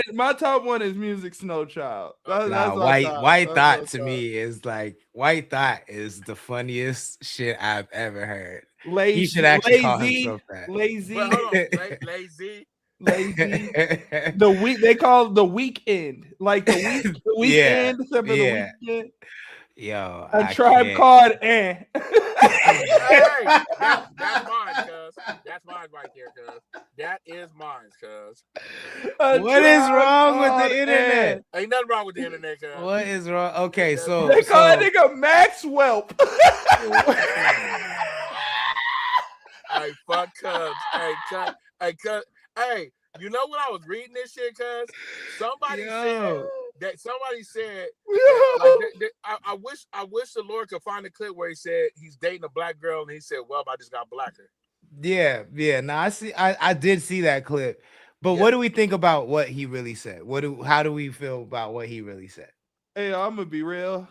is Music Snow Child. That's Nah, my top. White That's Thought my to top. me is like White Thought is the funniest shit I've ever heard. He Lazy, should actually call lazy, himself that. lazy, But hold on, lazy. lazy. The week they call it the weekend, like the weekend, except for the weekend. Yo, A Tribe Called Hey, that's mine, cuz. That's mine right there, cuz. That is mine, cuz. What is wrong with the internet? Ain't nothing wrong with the internet, cuz. What is wrong? Okay, so they call that nigga Max Welp. Hey, fuck cuz. Hey, you know when I was reading this shit, cuz? Somebody said like, I wish the Lord could find a clip where he said he's dating a black girl and he said, well, I just got blacker. Yeah. Now I did see that clip. But what do we think about what he really said? How do we feel about what he really said? Hey, I'm gonna be real.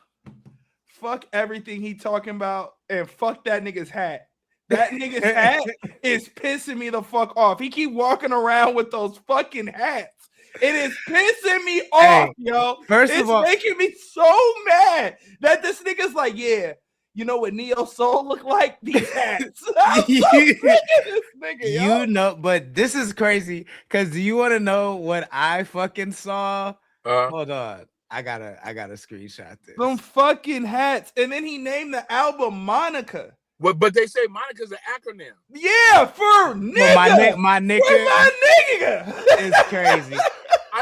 Fuck everything he talking about and fuck that nigga's hat. That nigga's hat is pissing me the fuck off. He keep walking around with those fucking hats. It is pissing me off, yo. First of all, it's making me so mad that this nigga's like, yeah, you know what Neo Soul look like? These hats. I'm so sick of this nigga, yo. You know, but this is crazy because do you want to know what I fucking saw? Hold on. I gotta screenshot this. Some fucking hats. And then he named the album Monica. But they say Monica's an acronym. Yeah, for nigga. Well, my nigga. For my nigga. It's crazy.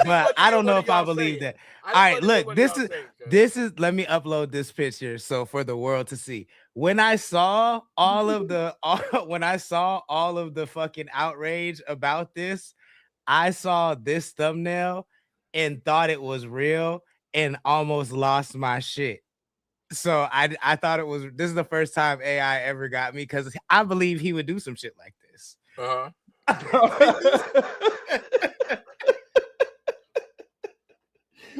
But I don't know if I believe that. All right, look, this is let me upload this picture so for the world to see. When I saw all of the fucking outrage about this, I saw this thumbnail and thought it was real and almost lost my shit. So I thought this is the first time AI ever got me because I believe he would do some shit like this.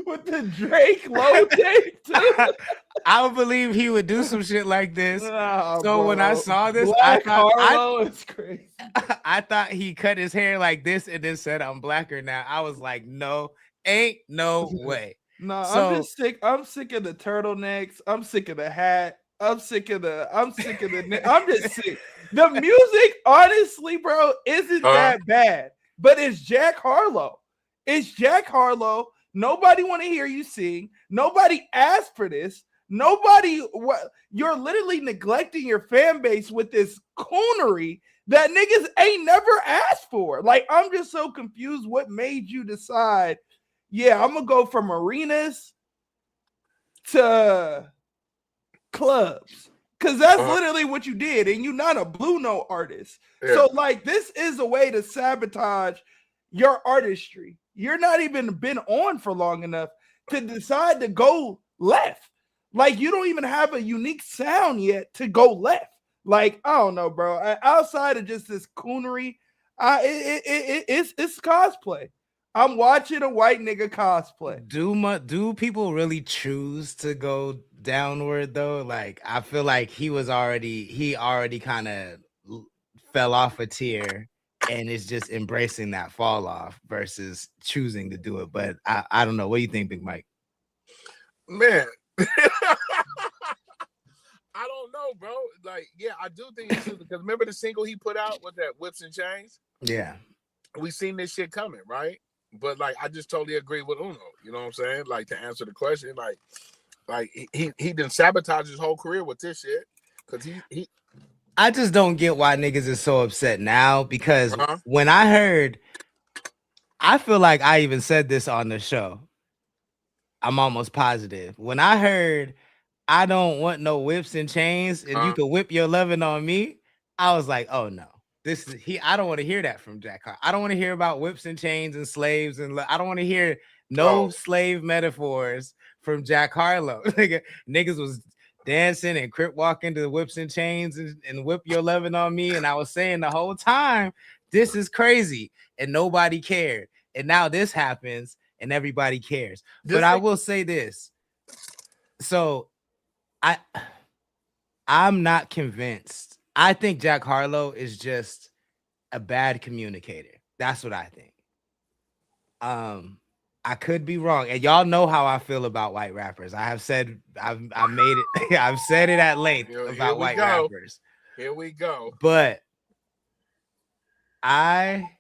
With the Drake low tape too. I would believe he would do some shit like this. Oh, so when I saw this, it's crazy. I thought he cut his hair like this and then said, "I'm blacker now." I was like, "No, ain't no way." No, I'm just sick. I'm sick of the turtlenecks. I'm sick of the hat. I'm just sick. The music, honestly, bro, isn't that bad. But it's Jack Harlow. Nobody want to hear you sing. Nobody asked for this. You're literally neglecting your fan base with this coonery that niggas ain't never asked for. Like, I'm just so confused. What made you decide? Yeah, I'm gonna go from arenas to clubs because that's literally what you did, and you're not a Blue Note artist. Yeah. So, like, this is a way to sabotage your artistry. You're not even been on for long enough to decide to go left. Like, you don't even have a unique sound yet to go left. Like, I don't know, bro. Outside of just this coonery, it's cosplay. I'm watching a white nigga cosplay. Do people really choose to go downward though? Like, I feel like he already kind of fell off a tier and is just embracing that fall off versus choosing to do it. But I don't know. What do you think, Big Mike? Man, I don't know, bro. Like, yeah, I do think it's true because remember the single he put out with that Whips and Chains? Yeah. We seen this shit coming, right? But like, I just totally agree with Uno. You know what I'm saying? Like, to answer the question, like he didn't sabotage his whole career with this shit because he. I just don't get why niggas is so upset now because when I heard, I feel like I even said this on the show. I'm almost positive. When I heard, I don't want no whips and chains, and you can whip your loving on me, I was like, oh no. I don't want to hear that from Jack Harlow. I don't want to hear about whips and chains and slaves, and I don't want to hear no slave metaphors from Jack Harlow. Niggas was dancing and crip walking to the whips and chains and whip your loving on me, and I was saying the whole time, this is crazy, and nobody cared. And now this happens, and everybody cares. But I will say this. So I'm not convinced. I think Jack Harlow is just a bad communicator. That's what I think. I could be wrong, and y'all know how I feel about white rappers. I made it. I've said it at length about white rappers. Here we go. But I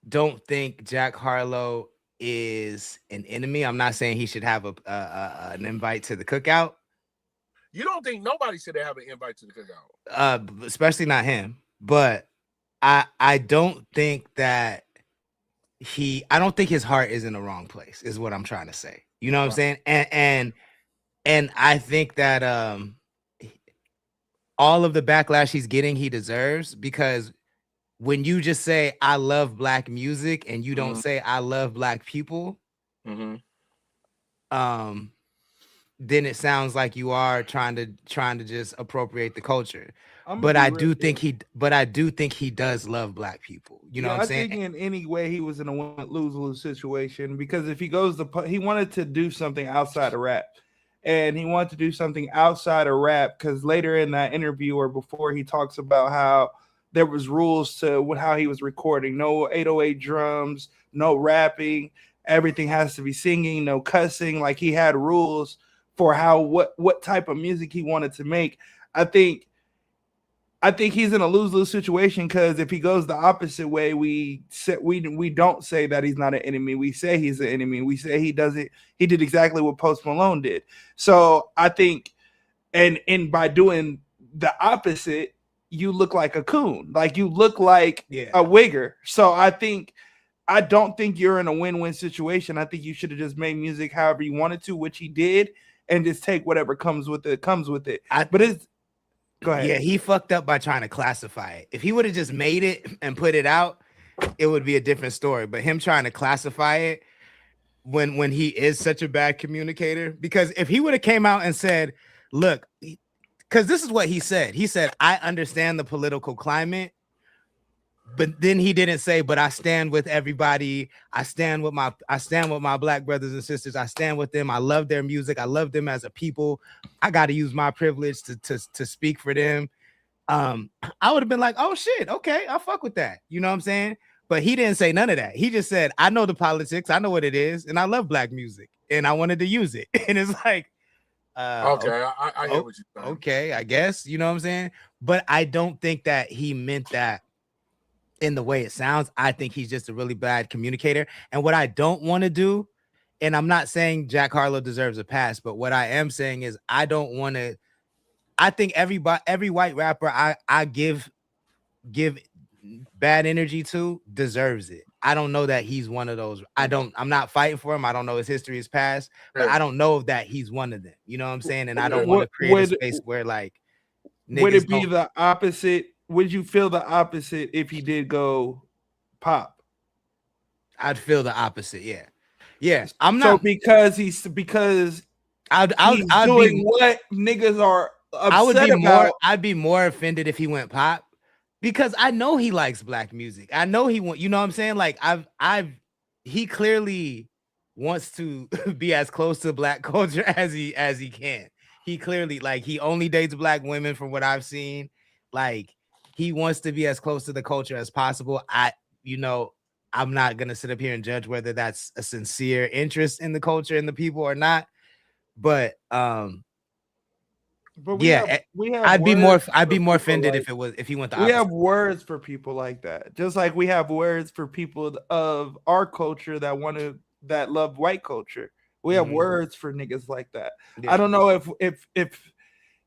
don't think Jack Harlow is an enemy. I'm not saying he should have an invite to the cookout. You don't think nobody should have an invite to the cookout? Especially not him. But I don't think that I don't think his heart is in the wrong place, is what I'm trying to say. You know what I'm saying? And I think that all of the backlash he's getting, he deserves, because when you just say I love black music and you don't say I love black people, then it sounds like you are trying to just appropriate the culture. But I do think he does love black people. You know what I'm saying? I think in any way he was in a lose-lose situation, because if he goes he wanted to do something outside of rap. And he wanted to do something outside of rap because later in that interview or before, he talks about how there was rules to how he was recording. No 808 drums, no rapping. Everything has to be singing, no cussing. Like, he had rules for what type of music he wanted to make. I think he's in a lose-lose situation, because if he goes the opposite way, we don't say that he's not an enemy. We say he's an enemy. We say he did exactly what Post Malone did. So I think, and by doing the opposite, you look like a coon. Like, you look like a wigger. So I don't think you're in a win-win situation. I think you should have just made music however you wanted to, which he did, and just take whatever comes with it. Go ahead. Yeah, he fucked up by trying to classify it. If he would have just made it and put it out, it would be a different story. But him trying to classify it when he is such a bad communicator, because if he would have came out and said, look, because this is what he said. He said, I understand the political climate, but then he didn't say, but I stand with everybody. I stand with my black brothers and sisters. I stand with them. I love their music. I love them as a people. I got to use my privilege to speak for them. I would have been like, oh shit, okay, I'll fuck with that. You know what I'm saying? But he didn't say none of that. He just said, I know the politics. I know what it is. And I love black music. And I wanted to use it. And it's like, okay, I hear what you're saying. Okay, I guess. You know what I'm saying? But I don't think that he meant that in the way it sounds. I think he's just a really bad communicator. And what I don't want to do, and I'm not saying Jack Harlow deserves a pass, but what I am saying is I think every white rapper I give bad energy to deserves it. I don't know that he's one of those. I'm not fighting for him. I don't know his history, his past, but I don't know that he's one of them. You know what I'm saying? And I don't want to create a space where, like, would it be the opposite? Would you feel the opposite if he did go pop? I'd feel the opposite. Yeah. Yes. I'm not, because he's doing what niggas are upset about. I'd be more offended if he went pop, because I know he likes black music. I know he want, you know what I'm saying? Like, he clearly wants to be as close to black culture as he can. He clearly, like, he only dates black women from what I've seen. Like, he wants to be as close to the culture as possible. I'm not going to sit up here and judge whether that's a sincere interest in the culture and the people or not. But I'd be more offended if he went the opposite. We have words for people like that. Just like we have words for people of our culture that love white culture. We have words for niggas like that. Yeah. I don't know if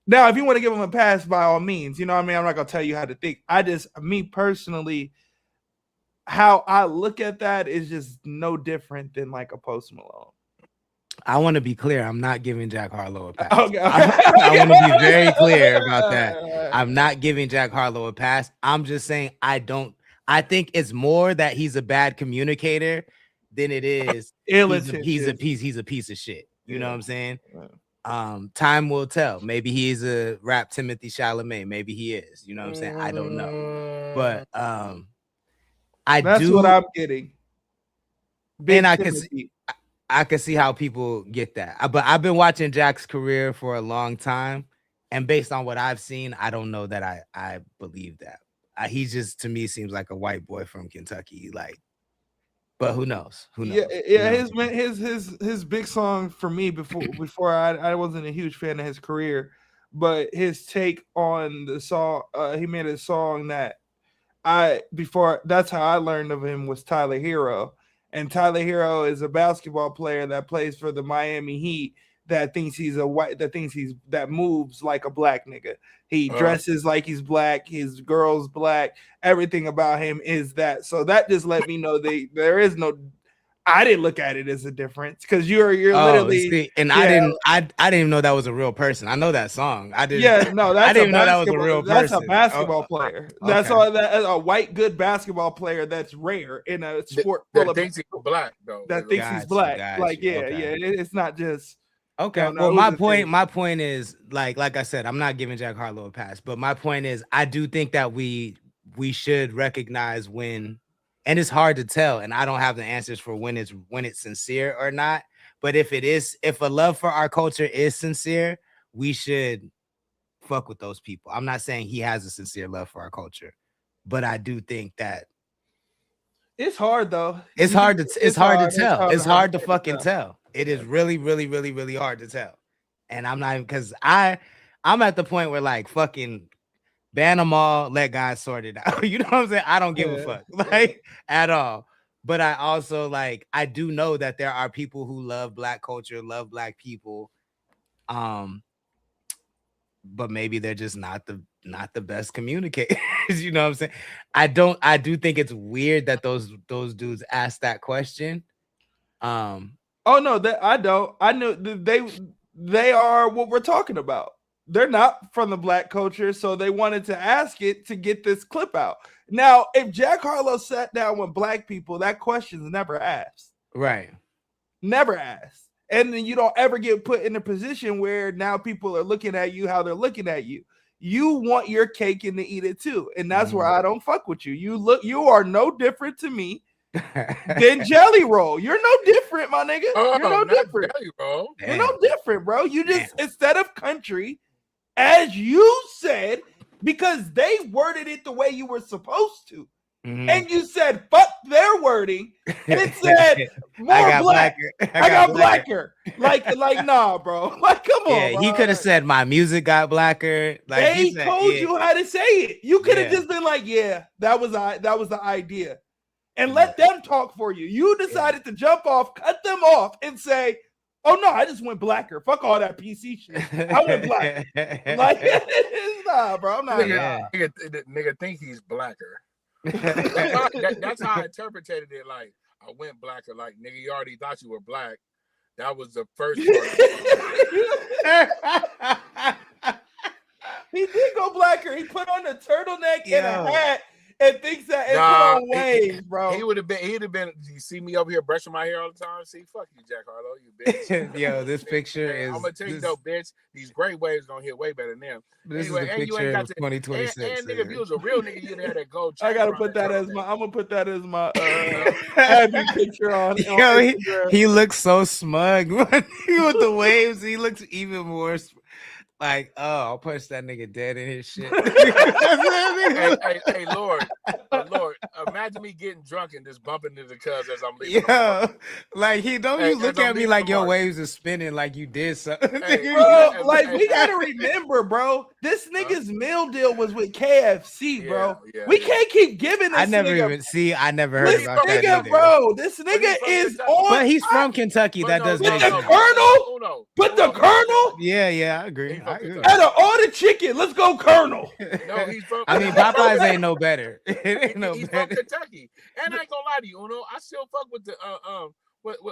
now, if you want to give him a pass, by all means, you know what I mean? I'm not going to tell you how to think. Me personally, how I look at that is just no different than like a Post Malone. I want to be clear. I'm not giving Jack Harlow a pass. Okay. I want to be very clear about that. I'm not giving Jack Harlow a pass. I'm just saying I think it's more that he's a bad communicator than it is he's a piece of shit. You know what I'm saying? Time will tell. Maybe he is a rap Timothy Chalamet. Maybe he is. You know what I'm saying? I don't know. But that's what I'm getting. And I can see how people get that. But I've been watching Jack's career for a long time, and based on what I've seen, I don't know that I believe that. He just to me seems like a white boy from Kentucky, like. But who knows? Who knows? Yeah. His big song for me before I wasn't a huge fan of his career, but his take on the song, he made a song that that's how I learned of him was Tyler Hero, and Tyler Hero is a basketball player that plays for the Miami Heat that thinks he's a white that moves like a black nigga. He dresses like he's black. His girl's black. Everything about him is that. So that just let me know there is no. I didn't look at it as a difference because you're literally. See, and I didn't even know that was a real person. I know that song. I didn't. Yeah, no, that's I didn't even know that was a real person. That's a basketball player. Okay. That's all. That a white good basketball player that's rare in a sport that thinks he's black though. That thinks he's black. Okay. It's not just. Okay. Well, my point is like I said, I'm not giving Jack Harlow a pass, but my point is I do think that we should recognize when, and it's hard to tell, and I don't have the answers for when it's sincere or not. But if a love for our culture is sincere, we should fuck with those people. I'm not saying he has a sincere love for our culture, but I do think that it's hard though. It's hard to tell. It's hard to fucking tell. It is really, really, really, really hard to tell. And I'm not even because I'm at the point where like fucking ban them all, let God sort it out. You know what I'm saying? I don't give a fuck like at all. But I also like I do know that there are people who love black culture, love black people. But maybe they're just not the best communicators. You know what I'm saying? I do think it's weird that those dudes asked that question. Oh no, that I don't. I know they are what we're talking about. They're not from the black culture, so they wanted to ask it to get this clip out. Now, if Jack Harlow sat down with black people, that question's never asked. Right. Never asked. And then you don't ever get put in a position where now people are looking at you how they're looking at you. You want your cake and to eat it too. And that's where I don't fuck with you. You are no different to me than Jelly Roll. You're no different, my nigga. You're no different. Jelly Roll. You're no different, bro. You just instead of country, as you said, because they worded it the way you were supposed to. And you said fuck their wording, and it said more black. I got blacker. Like nah, bro. Like come on. Yeah, he could have said my music got blacker. Like they told you how to say it. You could have just been like, yeah, that was the idea, and let them talk for you. You decided to jump off, cut them off, and say, oh no, I just went blacker. Fuck all that PC shit. I went black. Like nah, bro. I'm not. Nigga think he's blacker. That's how I interpreted it. Like I went blacker. Like nigga, you already thought you were black. That was the first part. He did go blacker. He put on a turtleneck and a hat and thinks that put on waves, bro. He'd have been. You see me over here brushing my hair all the time. See, fuck you, Jack Harlow, you bitch. Yo, this picture is. I'm gonna tell you though, bitch. These gray waves gonna hit way better than them. This is a picture of 2026. And nigga, if you was a real nigga, you'd have had that gold. I gotta put that as my. I'm gonna put that as my admin picture on. Yo, he looks so smug with the waves. He looks even more. Like, oh, I'll punch that nigga dead in his shit. hey, Lord, imagine me getting drunk and just bumping into the cuz as I'm leaving. Yo, like you look at me like your waves are spinning like you did something. Bro, like we gotta remember, bro, this nigga's meal deal was with KFC, bro. We can't keep giving this I never heard about that nigga, bro. This nigga is on. But he's from Kentucky. That does make sense. Put the Colonel. Yeah, I agree. Out of all the chicken, let's go Colonel. No, he's from. I mean, Popeyes ain't no better. He's from Kentucky, and I ain't gonna lie to you, Uno. I still fuck with the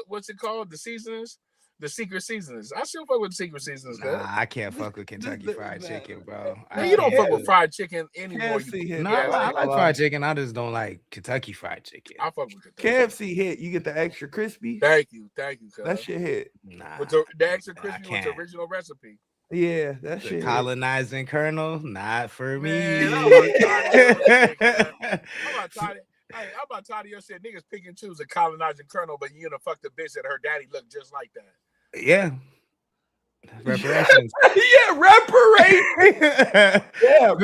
what's it called? The seasonings, the secret seasonings. I still fuck with the secret seasonings. Nah, I can't fuck with Kentucky Fried Chicken, bro. You don't fuck with fried chicken anymore. I like fried chicken. I just don't like Kentucky Fried Chicken. I fuck with Kentucky. KFC hit. You get the extra crispy. Thank you. That shit hit. Nah, with the extra crispy with the original recipe. Yeah, that shit. Colonizing Colonel, not for me. I'm about tired of your shit. Niggas pick and choose a colonizing Colonel, but you know fuck the bitch that her daddy looked just like that. Yeah. Reparations. Yeah, reparations. Yeah,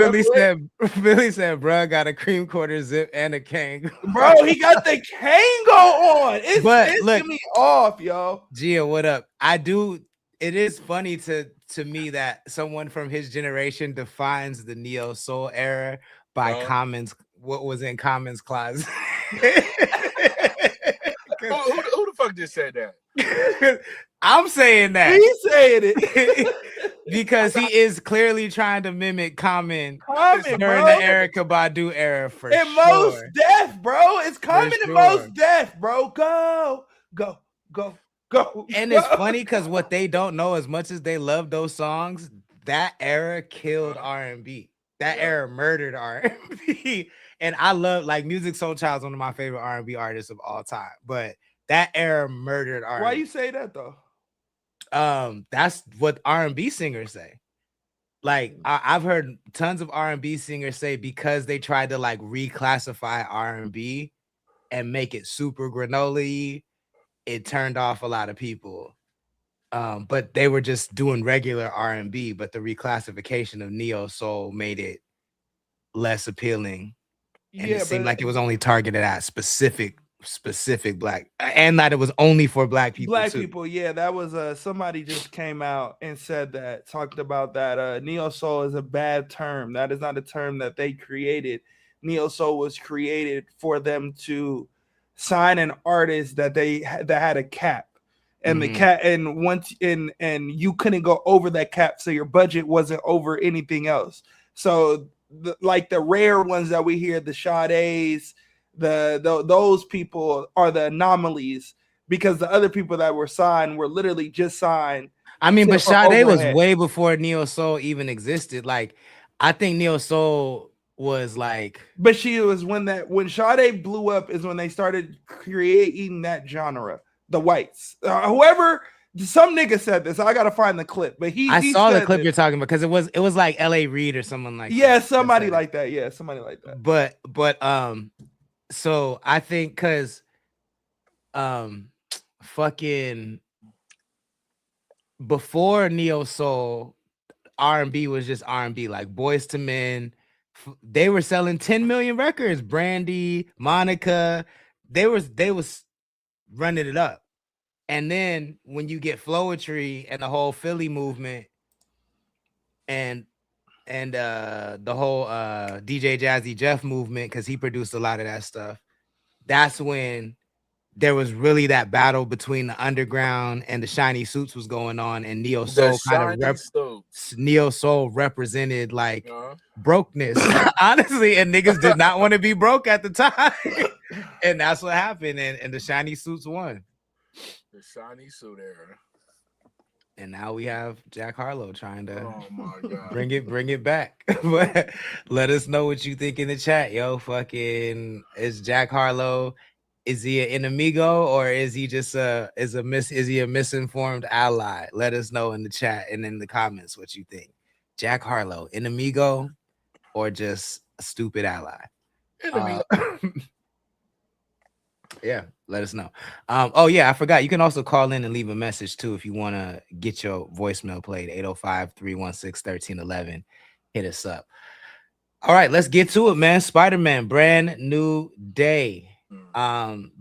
Billy said, bro, got a cream quarter zip and a Kangol. Bro, he got the Kangol on. It's pissing me off, yo. Gia, what up? It is funny to me that someone from his generation defines the neo soul era by Common's, what was in Common's closet. Who the fuck just said that? I'm saying that. He's saying it. Because he is clearly trying to mimic Common during bro. the Erykah Badu era for and sure. Most Def, bro. It's Common and Most Def, bro. Go. And it's funny because what they don't know, as much as they love those songs, that era killed R&B. That era murdered R&B. And I love, like, Music Soul Child is one of my favorite R&B artists of all time. But that era murdered R&B. Why you say that though? That's what R&B singers say. Like I've heard tons of R&B singers say because they tried to like reclassify R&B and make it super granola-y, it turned off a lot of people. But they were just doing regular R&B, but the reclassification of neo soul made it less appealing. And it seemed like it was only targeted at specific black, and that it was only for black people. Yeah, that was somebody just came out and said that, talked about that neo soul is a bad term. That is not a term that they created. Neo soul was created for them to sign an artist that had a cap, and the cap, and once and you couldn't go over that cap, so your budget wasn't over anything else. So like the rare ones that we hear, the Sade's, those people are the anomalies, because the other people that were signed were literally just signed. I mean, but Sade was way before neo soul even existed. Like, I think neo soul was like, but she was when Sade blew up is when they started creating that genre. The whites, whoever, some nigga said this. I gotta find the clip, but I saw the clip you're talking about, because it was like L.A. Reid or someone like that. Somebody like that. Yeah, somebody like that. But so I think because fucking before neo soul, R&B was just R&B. Like Boyz II Men, they were selling 10 million records. Brandy, Monica, they was running it up. And then when you get Flowetry and the whole Philly movement and the whole DJ Jazzy Jeff movement, because he produced a lot of that stuff, that's when there was really that battle between the underground and the shiny suits was going on, and neo soul neo soul represented like brokenness, honestly, and niggas did not want to be broke at the time. And that's what happened, and the shiny suits won. The shiny suit era. And now we have Jack Harlow trying to bring it back. But let us know what you think in the chat, yo. Fucking, is Jack Harlow, is he an enemigo, or is he just is he a misinformed ally? Let us know in the chat and in the comments what you think. Jack Harlow, enemigo, or just a stupid ally? Yeah, let us know. Oh yeah, I forgot. You can also call in and leave a message too if you want to get your voicemail played. 805-316-1311. Hit us up. All right, let's get to it, man. Spider-Man, brand new day.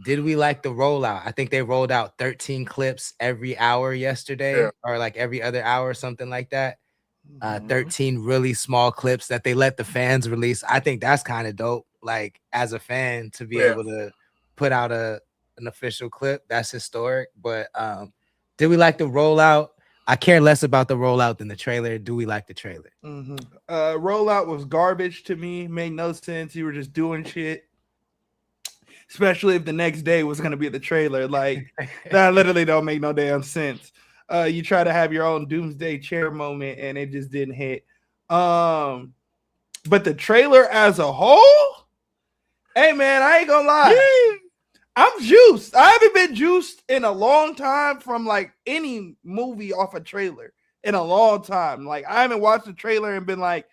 Did we like the rollout? I think they rolled out 13 clips every hour yesterday, or like every other hour, something like that. 13 really small clips that they let the fans release. I think that's kind of dope. Like, as a fan, to be able to put out an official clip, that's historic. But did we like the rollout? I care less about the rollout than the trailer. Do we like the trailer? Rollout was garbage to me. Made no sense. You were just doing shit, especially if the next day was going to be the trailer. Like, that literally don't make no damn sense. You try to have your own doomsday chair moment and it just didn't hit. But the trailer as a whole, hey man, I ain't gonna lie. I'm juiced. I haven't been juiced in a long time from like any movie off a trailer in a long time. Like, I haven't watched a trailer and been like,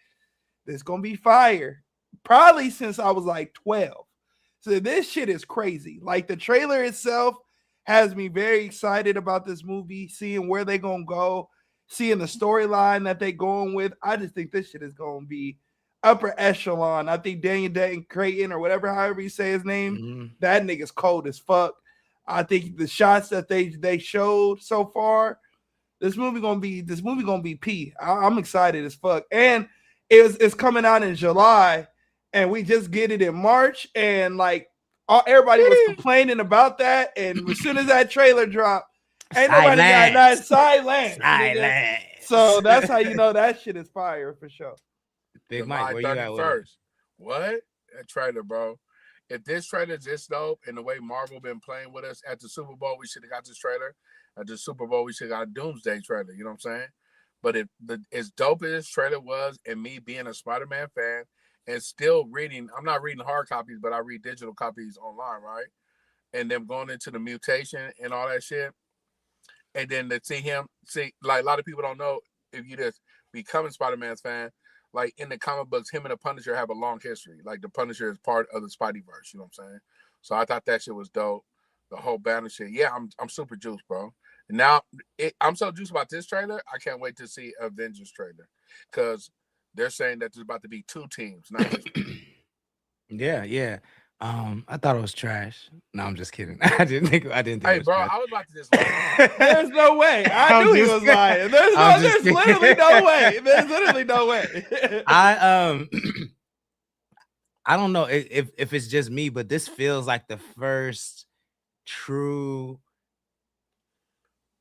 this gonna be fire. Probably since I was like 12. So this shit is crazy. Like, the trailer itself has me very excited about this movie, seeing where they're gonna go, seeing the storyline that they going with, I just think this shit is going to be upper echelon. I think Daniel Creighton or whatever, however you say his name, that nigga's cold as fuck. I think the shots that they showed so far, this movie gonna be P. I'm excited as fuck, and it's coming out in July, and we just get it in March, and like everybody was complaining about that, and as soon as that trailer dropped, ain't nobody got that silence. So that's how you know that shit is fire for sure. Big Mike, where you at with it? What? That trailer, bro. If this trailer is this dope and the way Marvel been playing with us at the Super Bowl, we should have got this trailer. At the Super Bowl, we should have got a Doomsday trailer. You know what I'm saying? But as dope as this trailer was, and me being a Spider-Man fan and still reading, I'm not reading hard copies, but I read digital copies online, right? And them going into the mutation and all that shit. And then to see like a lot of people don't know, if you just become a Spider-Man fan, like in the comic books, him and the Punisher have a long history. Like the Punisher is part of the Spideyverse, you know what I'm saying? So I thought that shit was dope. The whole banner shit. Yeah, I'm super juiced, bro. And now I'm so juiced about this trailer. I can't wait to see Avengers trailer because they're saying that there's about to be 2 teams, not just Yeah. I thought it was trash. No, I'm just kidding. I didn't think Hey, it was bro, trash. I was about to just There's no way. I knew he was lying. There's literally no way. There's literally no way. I don't know if it's just me, but this feels like the first true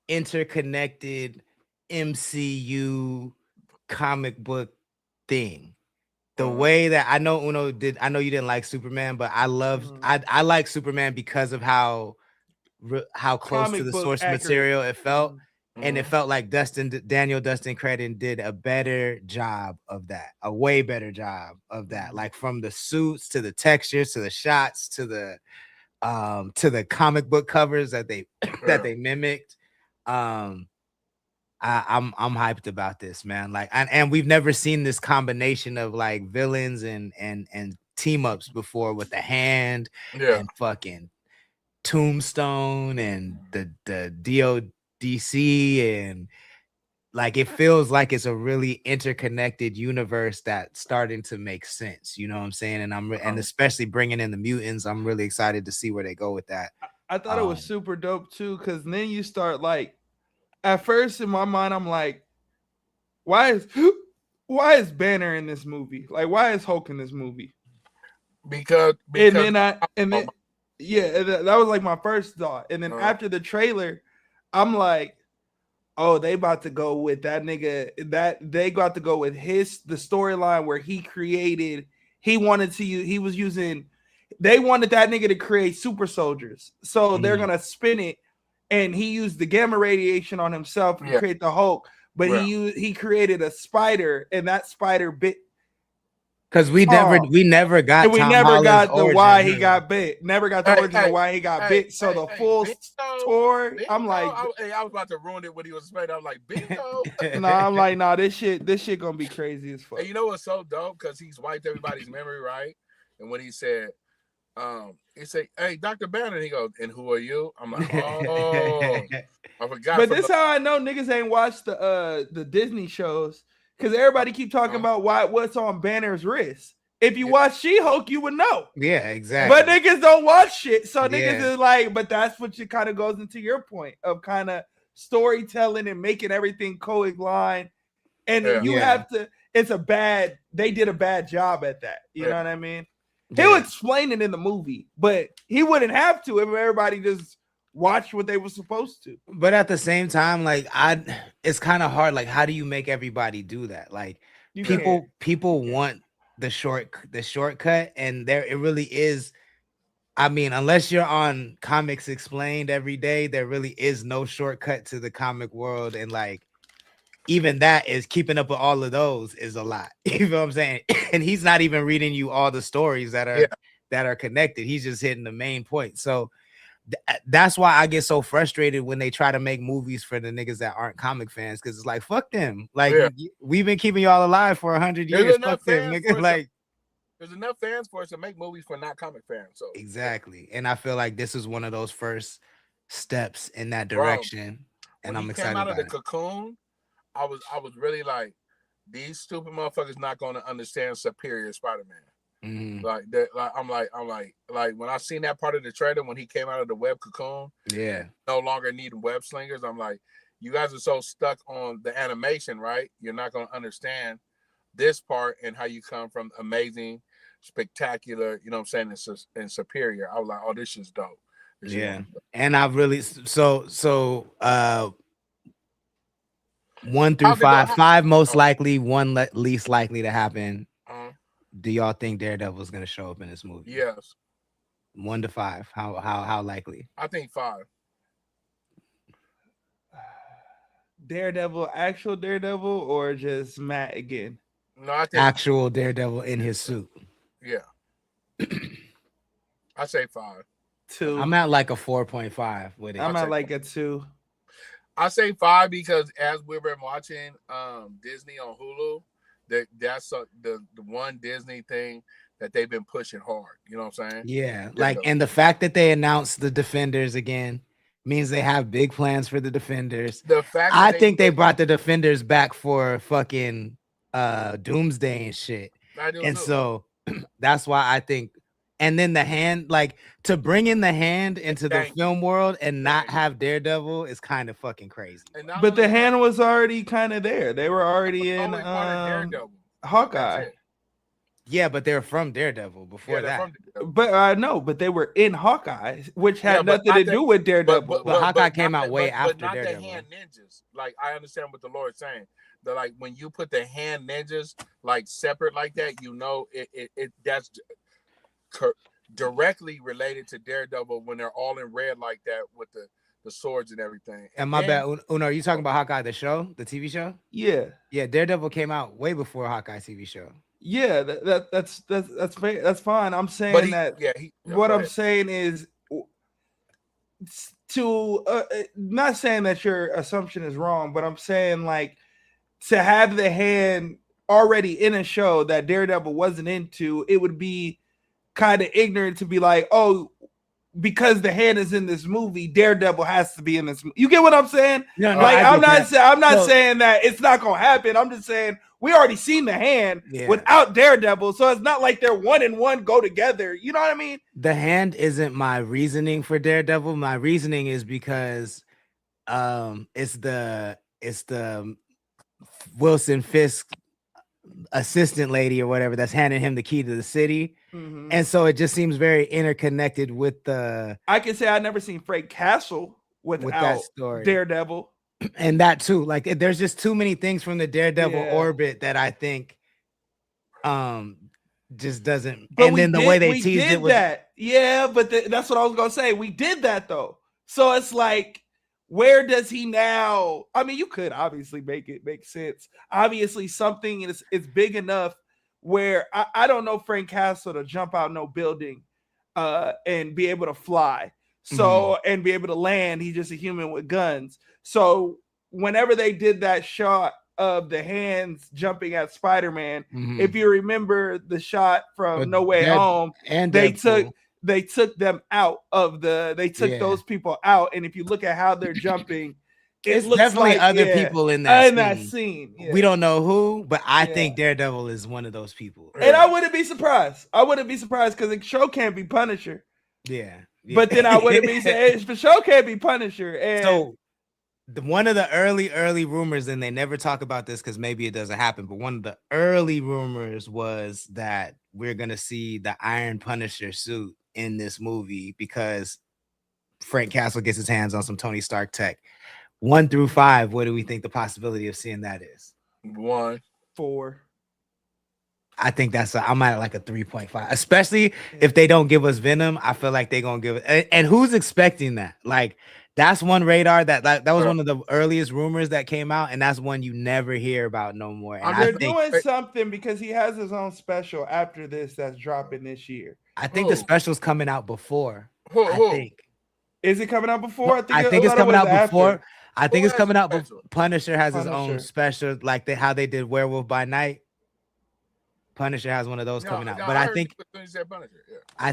interconnected MCU comic book thing. The way that I know Uno did, I know you didn't like Superman, but I like Superman because of how close Comic to the book source accurate. material it felt. And it felt like Daniel Creighton did a better job of that, a way better job of that. Like from the suits to the textures to the shots to the comic book covers that they mimicked. I'm hyped about this, man. Like, and we've never seen this combination of like villains and team ups before with the Hand and fucking Tombstone and the DODC, and like it feels like it's a really interconnected universe that's starting to make sense. You know what I'm saying? And and especially bringing in the mutants, I'm really excited to see where they go with that. I thought it was super dope too, because then you start like, at first in my mind, I'm like, why is Banner in this movie? Like, why is Hulk in this movie? Because that was like my first thought. And then after the trailer, I'm like, oh, they about to go with that nigga. That they got to go with the storyline where he created. They wanted that nigga to create super soldiers. So they're gonna spin it. And he used the gamma radiation on himself to create the Hulk, but he created a spider, and that spider bit. Because we never got the why he got bit. Never got the origin of why he got bit. So the full story, I'm like, I was about to ruin it when he was sprayed. I'm like, bingo. I'm like, this shit gonna be crazy as fuck. And you know what's so dope? Because he's wiped everybody's memory, right? And when he said, he said, "Hey, Dr. Banner," he goes, "And who are you?" I'm like, "Oh, I forgot." But this how I know niggas ain't watched the Disney shows, because everybody keep talking about what's on Banner's wrist. If you watch She-Hulk, you would know. Yeah, exactly. But niggas don't watch shit, so niggas is like, but that's what you kind of goes into your point of kind of storytelling and making everything co-line, and you have to. They did a bad job at that. You know what I mean? He'll explain it in the movie, but he wouldn't have to if everybody just watched what they were supposed to. But at the same time, like it's kind of hard. Like, how do you make everybody do that? Like, people want the shortcut, and it really is. I mean, unless you're on Comics Explained every day, there really is no shortcut to the comic world, and like. Even that is keeping up with all of those is a lot. You know what I'm saying? And he's not even reading you all the stories that are connected. He's just hitting the main point. So that's why I get so frustrated when they try to make movies for the niggas that aren't comic fans, because it's like, fuck them. Like we've been keeping y'all alive for 100 years. Fuck them, nigga. Like there's enough fans for us to make movies for not comic fans. So exactly. And I feel like this is one of those first steps in that direction. And I'm excited about about the cocoon. I was really like, these stupid motherfuckers not gonna understand Superior Spider-Man. Like that, I'm like when I seen that part of the trailer when he came out of the web cocoon, no longer needing web slingers. I'm like, you guys are so stuck on the animation, right? You're not gonna understand this part and how you come from amazing, spectacular, you know what I'm saying, and Superior. I was like, oh, this is dope. And I really so 1 through 5, 5 most likely, 1 least likely to happen. Do y'all think Daredevil is gonna show up in this movie? Yes. 1 to 5. How likely? I think 5. Daredevil, actual Daredevil, or just Matt again? No, I think actual Daredevil in his suit. Yeah. I say 5. 2. I'm at like a 4.5 with it. I'm at like a 2. I say 5 because as we've been watching Disney on Hulu, that's the one Disney thing that they've been pushing hard. You know what I'm saying? Yeah, like, and the fact that they announced the Defenders again means they have big plans for the Defenders. The fact I think they brought the Defenders back for fucking Doomsday and shit. And so that's why I think. And then the Hand, like, to bring in the Hand into the film world and not have Daredevil is kind of fucking crazy. But the Hand was already kind of there. They were already in Hawkeye. Yeah, but they're from Daredevil before that. But I know, but they were in Hawkeye, which had nothing to do with Daredevil. But Hawkeye came out way after but not Daredevil. The Hand ninjas. Like, I understand what the Lord's saying. That, like, when you put the Hand ninjas like separate like that, you know it that's directly related to Daredevil when they're all in red like that with the swords and everything. And my bad, Uno, are you talking about Hawkeye, the show, the TV show? Yeah. Yeah, Daredevil came out way before Hawkeye TV show. Yeah, that's fine. I'm saying what I'm saying is to not saying that your assumption is wrong, but I'm saying, like, to have the Hand already in a show that Daredevil wasn't into, it would be kind of ignorant to be like, oh, because the Hand is in this movie, Daredevil has to be in this movie. You get what I'm saying? No, like, I'm not saying that it's not gonna happen. I'm just saying we already seen the Hand without Daredevil, so it's not like they're 1 and 1 go together. You know what I mean? The Hand isn't my reasoning for Daredevil. My reasoning is because it's the Wilson Fisk assistant lady or whatever that's handing him the key to the city. And so it just seems very interconnected with the. I can say I've never seen Frank Castle without that story. Daredevil. And that too, like, there's just too many things from the Daredevil orbit that I think just doesn't. But and then the way they teased it was that. Yeah, but that's what I was gonna say. We did that though. So it's like, where does he now? I mean, you could obviously make it make sense. Obviously, something is big enough where I don't know Frank Castle to jump out no building and be able to fly. So and be able to land. He's just a human with guns. So whenever they did that shot of the hands jumping at Spider-Man, if you remember the shot from No Way Home, and they took them out of those people out. And if you look at how they're jumping, it's definitely like, other people in that scene. Yeah. We don't know who, but I think Daredevil is one of those people. And I wouldn't be surprised. because the show can't be Punisher. Yeah. But then I wouldn't be saying the show can't be Punisher. And so one of the early rumors, and they never talk about this because maybe it doesn't happen, but one of the early rumors was that we're gonna see the Iron Punisher suit in this movie because Frank Castle gets his hands on some Tony Stark tech. 1 through 5, what do we think the possibility of seeing that is? 1, 4. I think I'm at like a 3.5, especially if they don't give us Venom. I feel like they're gonna give it. And who's expecting that? Like, that's one radar that was one of the earliest rumors that came out, and that's one you never hear about no more. And they're doing something because he has his own special after this that's dropping this year. I think the special's coming out before. I think. Is it coming out before? I think it's coming out before. I think it's coming out before. Punisher has his own special, like how they did Werewolf by Night. Punisher has one of those coming out, but I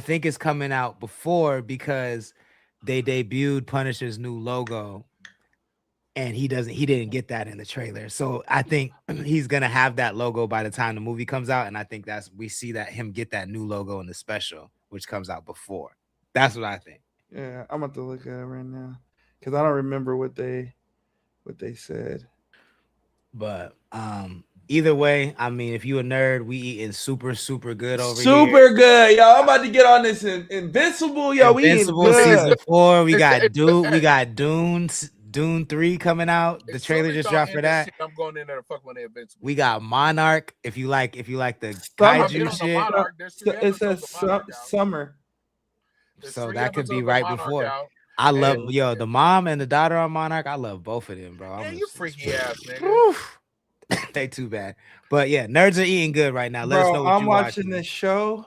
think it's coming out before because they debuted Punisher's new logo and he didn't get that in the trailer. So I think he's gonna have that logo by the time the movie comes out, and I think we see that him get that new logo in the special, which comes out before. That's what I think. Yeah, I'm about to look at it right now because I don't remember what they said. But either way, I mean, if you a nerd, we eating super good over here. Super good, y'all. I'm about to get on this Invincible, yo. Invincible we eating good. season 4. We got Dune. We got Dune 3 coming out. The trailer just dropped for that. I'm going in there to fuck with the Invincible. We got Monarch. If you like the kaiju shit. Monarch, it says summer. So that could be right before. I love the mom and the daughter on Monarch. I love both of them, bro. Yeah, you freaky ass nigga. They too bad. But yeah, nerds are eating good right now. Let us know what I'm watching this show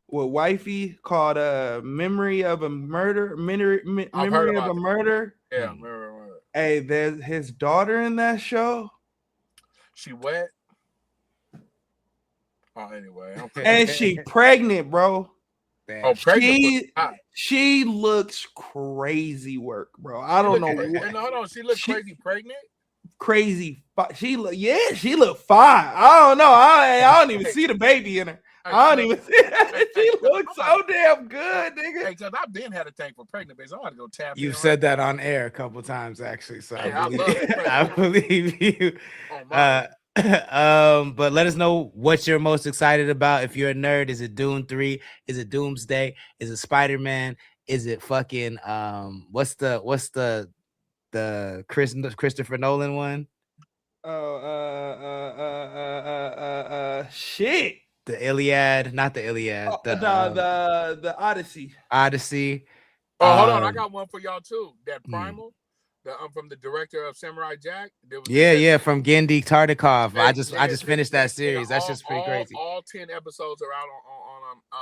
with wifey called Memory of a Murder. Memory of a Murder. Yeah, Memory of a Murder. Hey, there's his daughter in that show. She wet. Oh, anyway. Okay. And she pregnant, bro. Oh, pregnant. She looks crazy work, bro. I don't know. Hold on. She looks crazy pregnant. Crazy. She look fine. I don't know. I don't even see the baby in her. I don't even see it. She looks so damn good, nigga. Hey, because I've been had a tank for pregnant bitch. I want to go tap. You've said that on air a couple times, actually. So I believe you. But let us know what you're most excited about. If you're a nerd, is it Dune 3? Is it Doomsday? Is it Spider-Man? Is it fucking what's the Christopher Nolan one? Shit. The Iliad, not the Iliad. The Odyssey. Odyssey. Oh, hold on, I got one for y'all too. That Primal. From the director of Samurai Jack. From Genndy Tartikoff. I just finished that series. That's just pretty crazy. All 10 episodes are out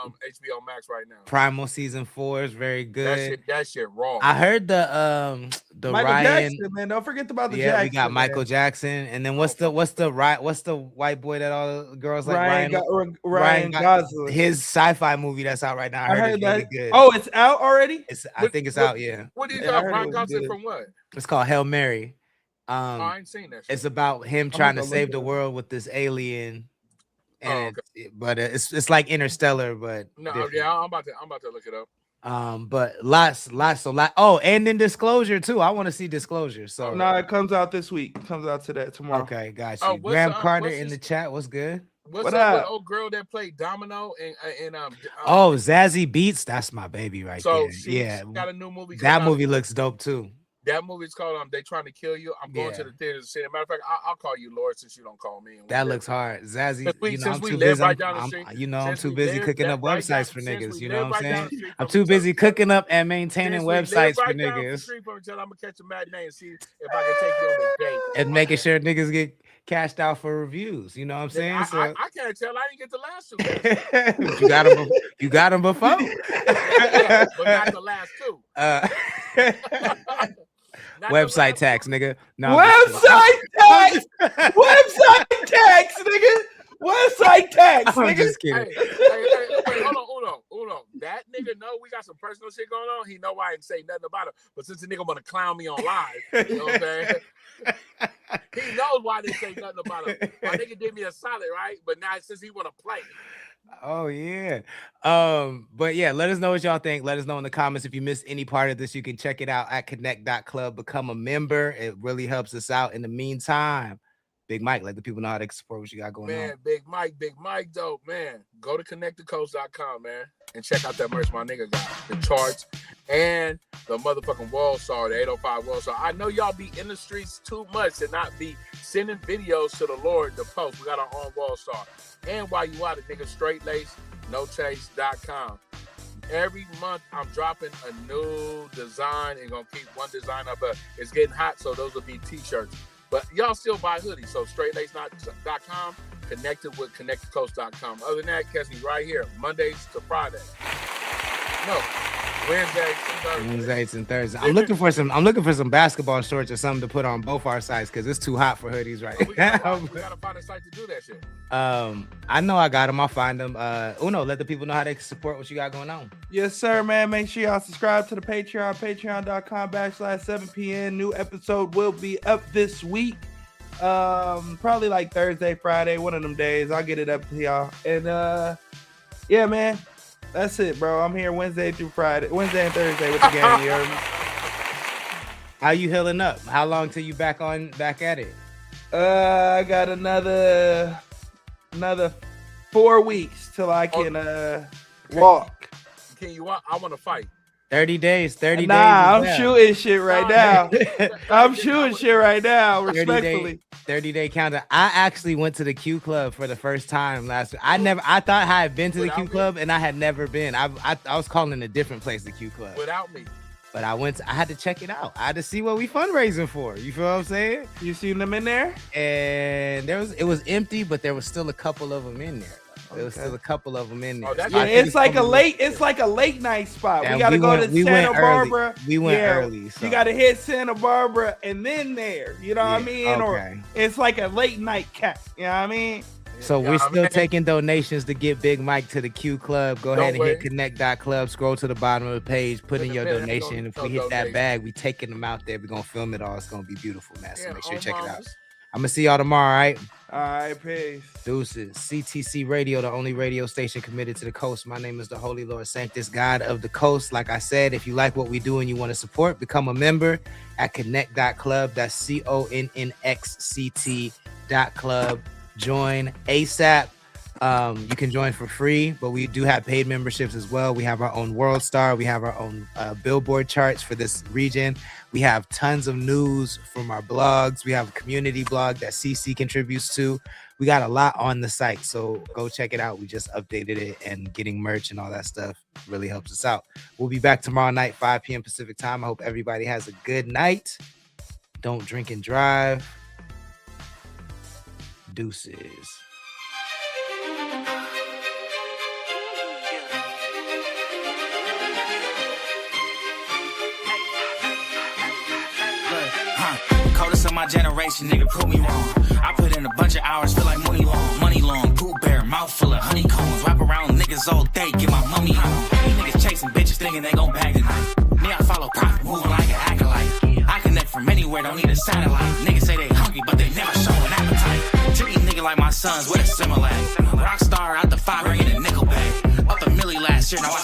on HBO Max right now. Primal season 4 is very good. That shit raw. I heard the Michael Ryan. Jackson, man. Don't forget about the Jackson. Jackson. We got Michael Jackson, and then what's the white boy that all the girls like? Ryan Gosling. His sci-fi movie that's out right now. I heard it's really good. Oh, it's out already? I think it's out. Yeah. What is Ryan Gosling from what? It's called Hail Mary. I ain't seen that shit. It's about him trying to save the world with this alien, and but it's like Interstellar, but different. Yeah, I'm about to look it up. But lots. Oh, and then Disclosure too. I want to see Disclosure. So no, it comes out this week. It comes out tomorrow. Okay, got you. Graham Carter in the chat. What's good? What's up with old girl that played Domino and Zazie Beetz? That's my baby right there. She got a new movie. That movie looks dope too. That movie's called They Trying to Kill You. I'm going to the theater to see it. Matter of fact, I'll call you Lord since you don't call me. That looks hard. Zazie, I'm too busy. I'm too busy cooking up websites for niggas. You know what I'm saying? I'm too busy cooking up and maintaining websites for niggas. I'm gonna catch a matinee and see if I can take you on a date. And making sure niggas get cashed out for reviews. You know what I'm saying? I can't tell. I didn't get the last two. You got them before. Yeah, but not the last two. Website tax, nigga. No, website tax. Website tax, nigga. Website tax, nigga. I'm just kidding. Hey, hold on. That nigga know we got some personal shit going on. He know I ain't say nothing about it. But since the nigga wanna clown me on live, you know what I'm saying? He knows why I didn't say nothing about it. My nigga did me a solid, right? But now since he wanna play. Oh yeah. But yeah, let us know what y'all think. Let us know in the comments. If you missed any part of this, you can check it out at connect.club. Become a member. It really helps us out. In the meantime, Big Mike, let the people know how they can support what you got going on. Man, Big Mike, dope, man. Go to connectthecoast.com, man, and check out that merch my nigga got. The charts and the motherfucking wall star, the 805 wall star. I know y'all be in the streets too much to not be sending videos to the Lord to post. We got our own wall star. And while you out it, nigga, straightlacenochase.com. Every month I'm dropping a new design and gonna keep one design up. It's getting hot, so those will be t-shirts. But y'all still buy hoodies. So straightlacenochase.com, connected with connectthecoast.com. Other than that, catch me right here, Mondays to Friday. No. Wednesdays and Thursdays. I'm looking for some basketball shorts or something to put on both our sites because it's too hot for hoodies right now. We gotta find a site to do that shit. I know I got them. I'll find them. Uno, let the people know how they can support what you got going on. Yes, sir, man. Make sure y'all subscribe to the Patreon, patreon.com/7pn. New episode will be up this week. Probably like Thursday, Friday, one of them days. I'll get it up to y'all. And yeah, man. That's it, bro. I'm here Wednesday and Thursday with the gang. You heard me? How you healing up? How long till you back at it? I got another 4 weeks till I can walk. Can you walk? I want to fight. 30 days. 30 days. Nah, I'm shooting shit right now. I'm shooting shit right now, respectfully. 30-day countdown. I actually went to the Q Club for the first time last week. I thought I had been to the Q Club and I had never been. I was calling a different place the Q Club. Without me. But I had to check it out. I had to see what we fundraising for. You feel what I'm saying? You seen them in there? And it was empty, but there was still a couple of them in there. There was still a couple of them in there. Yeah, it's like a late night spot. We gotta go to Santa Barbara. We went early. So. You gotta hit Santa Barbara and then there. You know what I mean? Okay. Or it's like a late night cap. You know what I mean? So we're still taking donations to get Big Mike to the Q Club. Go ahead and hit connect.club. Scroll to the bottom of the page. Put in your donation. If we hit that bag, we taking them out there. We're gonna film it all. It's gonna be beautiful, man. So make sure you check it out. I'm gonna see y'all tomorrow, all right? All right, peace. Deuces. CTC Radio, the only radio station committed to the coast. My name is the Holy Lord Sanctus, God of the Coast. Like I said, if you like what we do and you want to support, become a member at connect.club. That's CONNXCT.club. Join ASAP. You can join for free, but we do have paid memberships as well. We have our own World Star. We have our own Billboard charts for this region. We have tons of news from our blogs. We have a community blog that CC contributes to. We got a lot on the site, so go check it out. We just updated it, and getting merch and all that stuff really helps us out. We'll be back tomorrow night, 5 p.m. Pacific time. I hope everybody has a good night. Don't drink and drive. Deuces. Coldest of my generation, nigga, prove me wrong. I put in a bunch of hours, feel like money long, Pooh Bear, mouth full of honeycombs. Wrap around niggas all day, get my mummy home. These niggas chasing bitches, thinking they gon' bag tonight. Me, I follow profit, moving like an acolyte. I connect from anywhere, don't need a satellite. Niggas say they hungry, but they never show an appetite. Treat these niggas like my sons, with a Similac. Rockstar out the 5 ring in a nickel bag. Up the milli last year, now I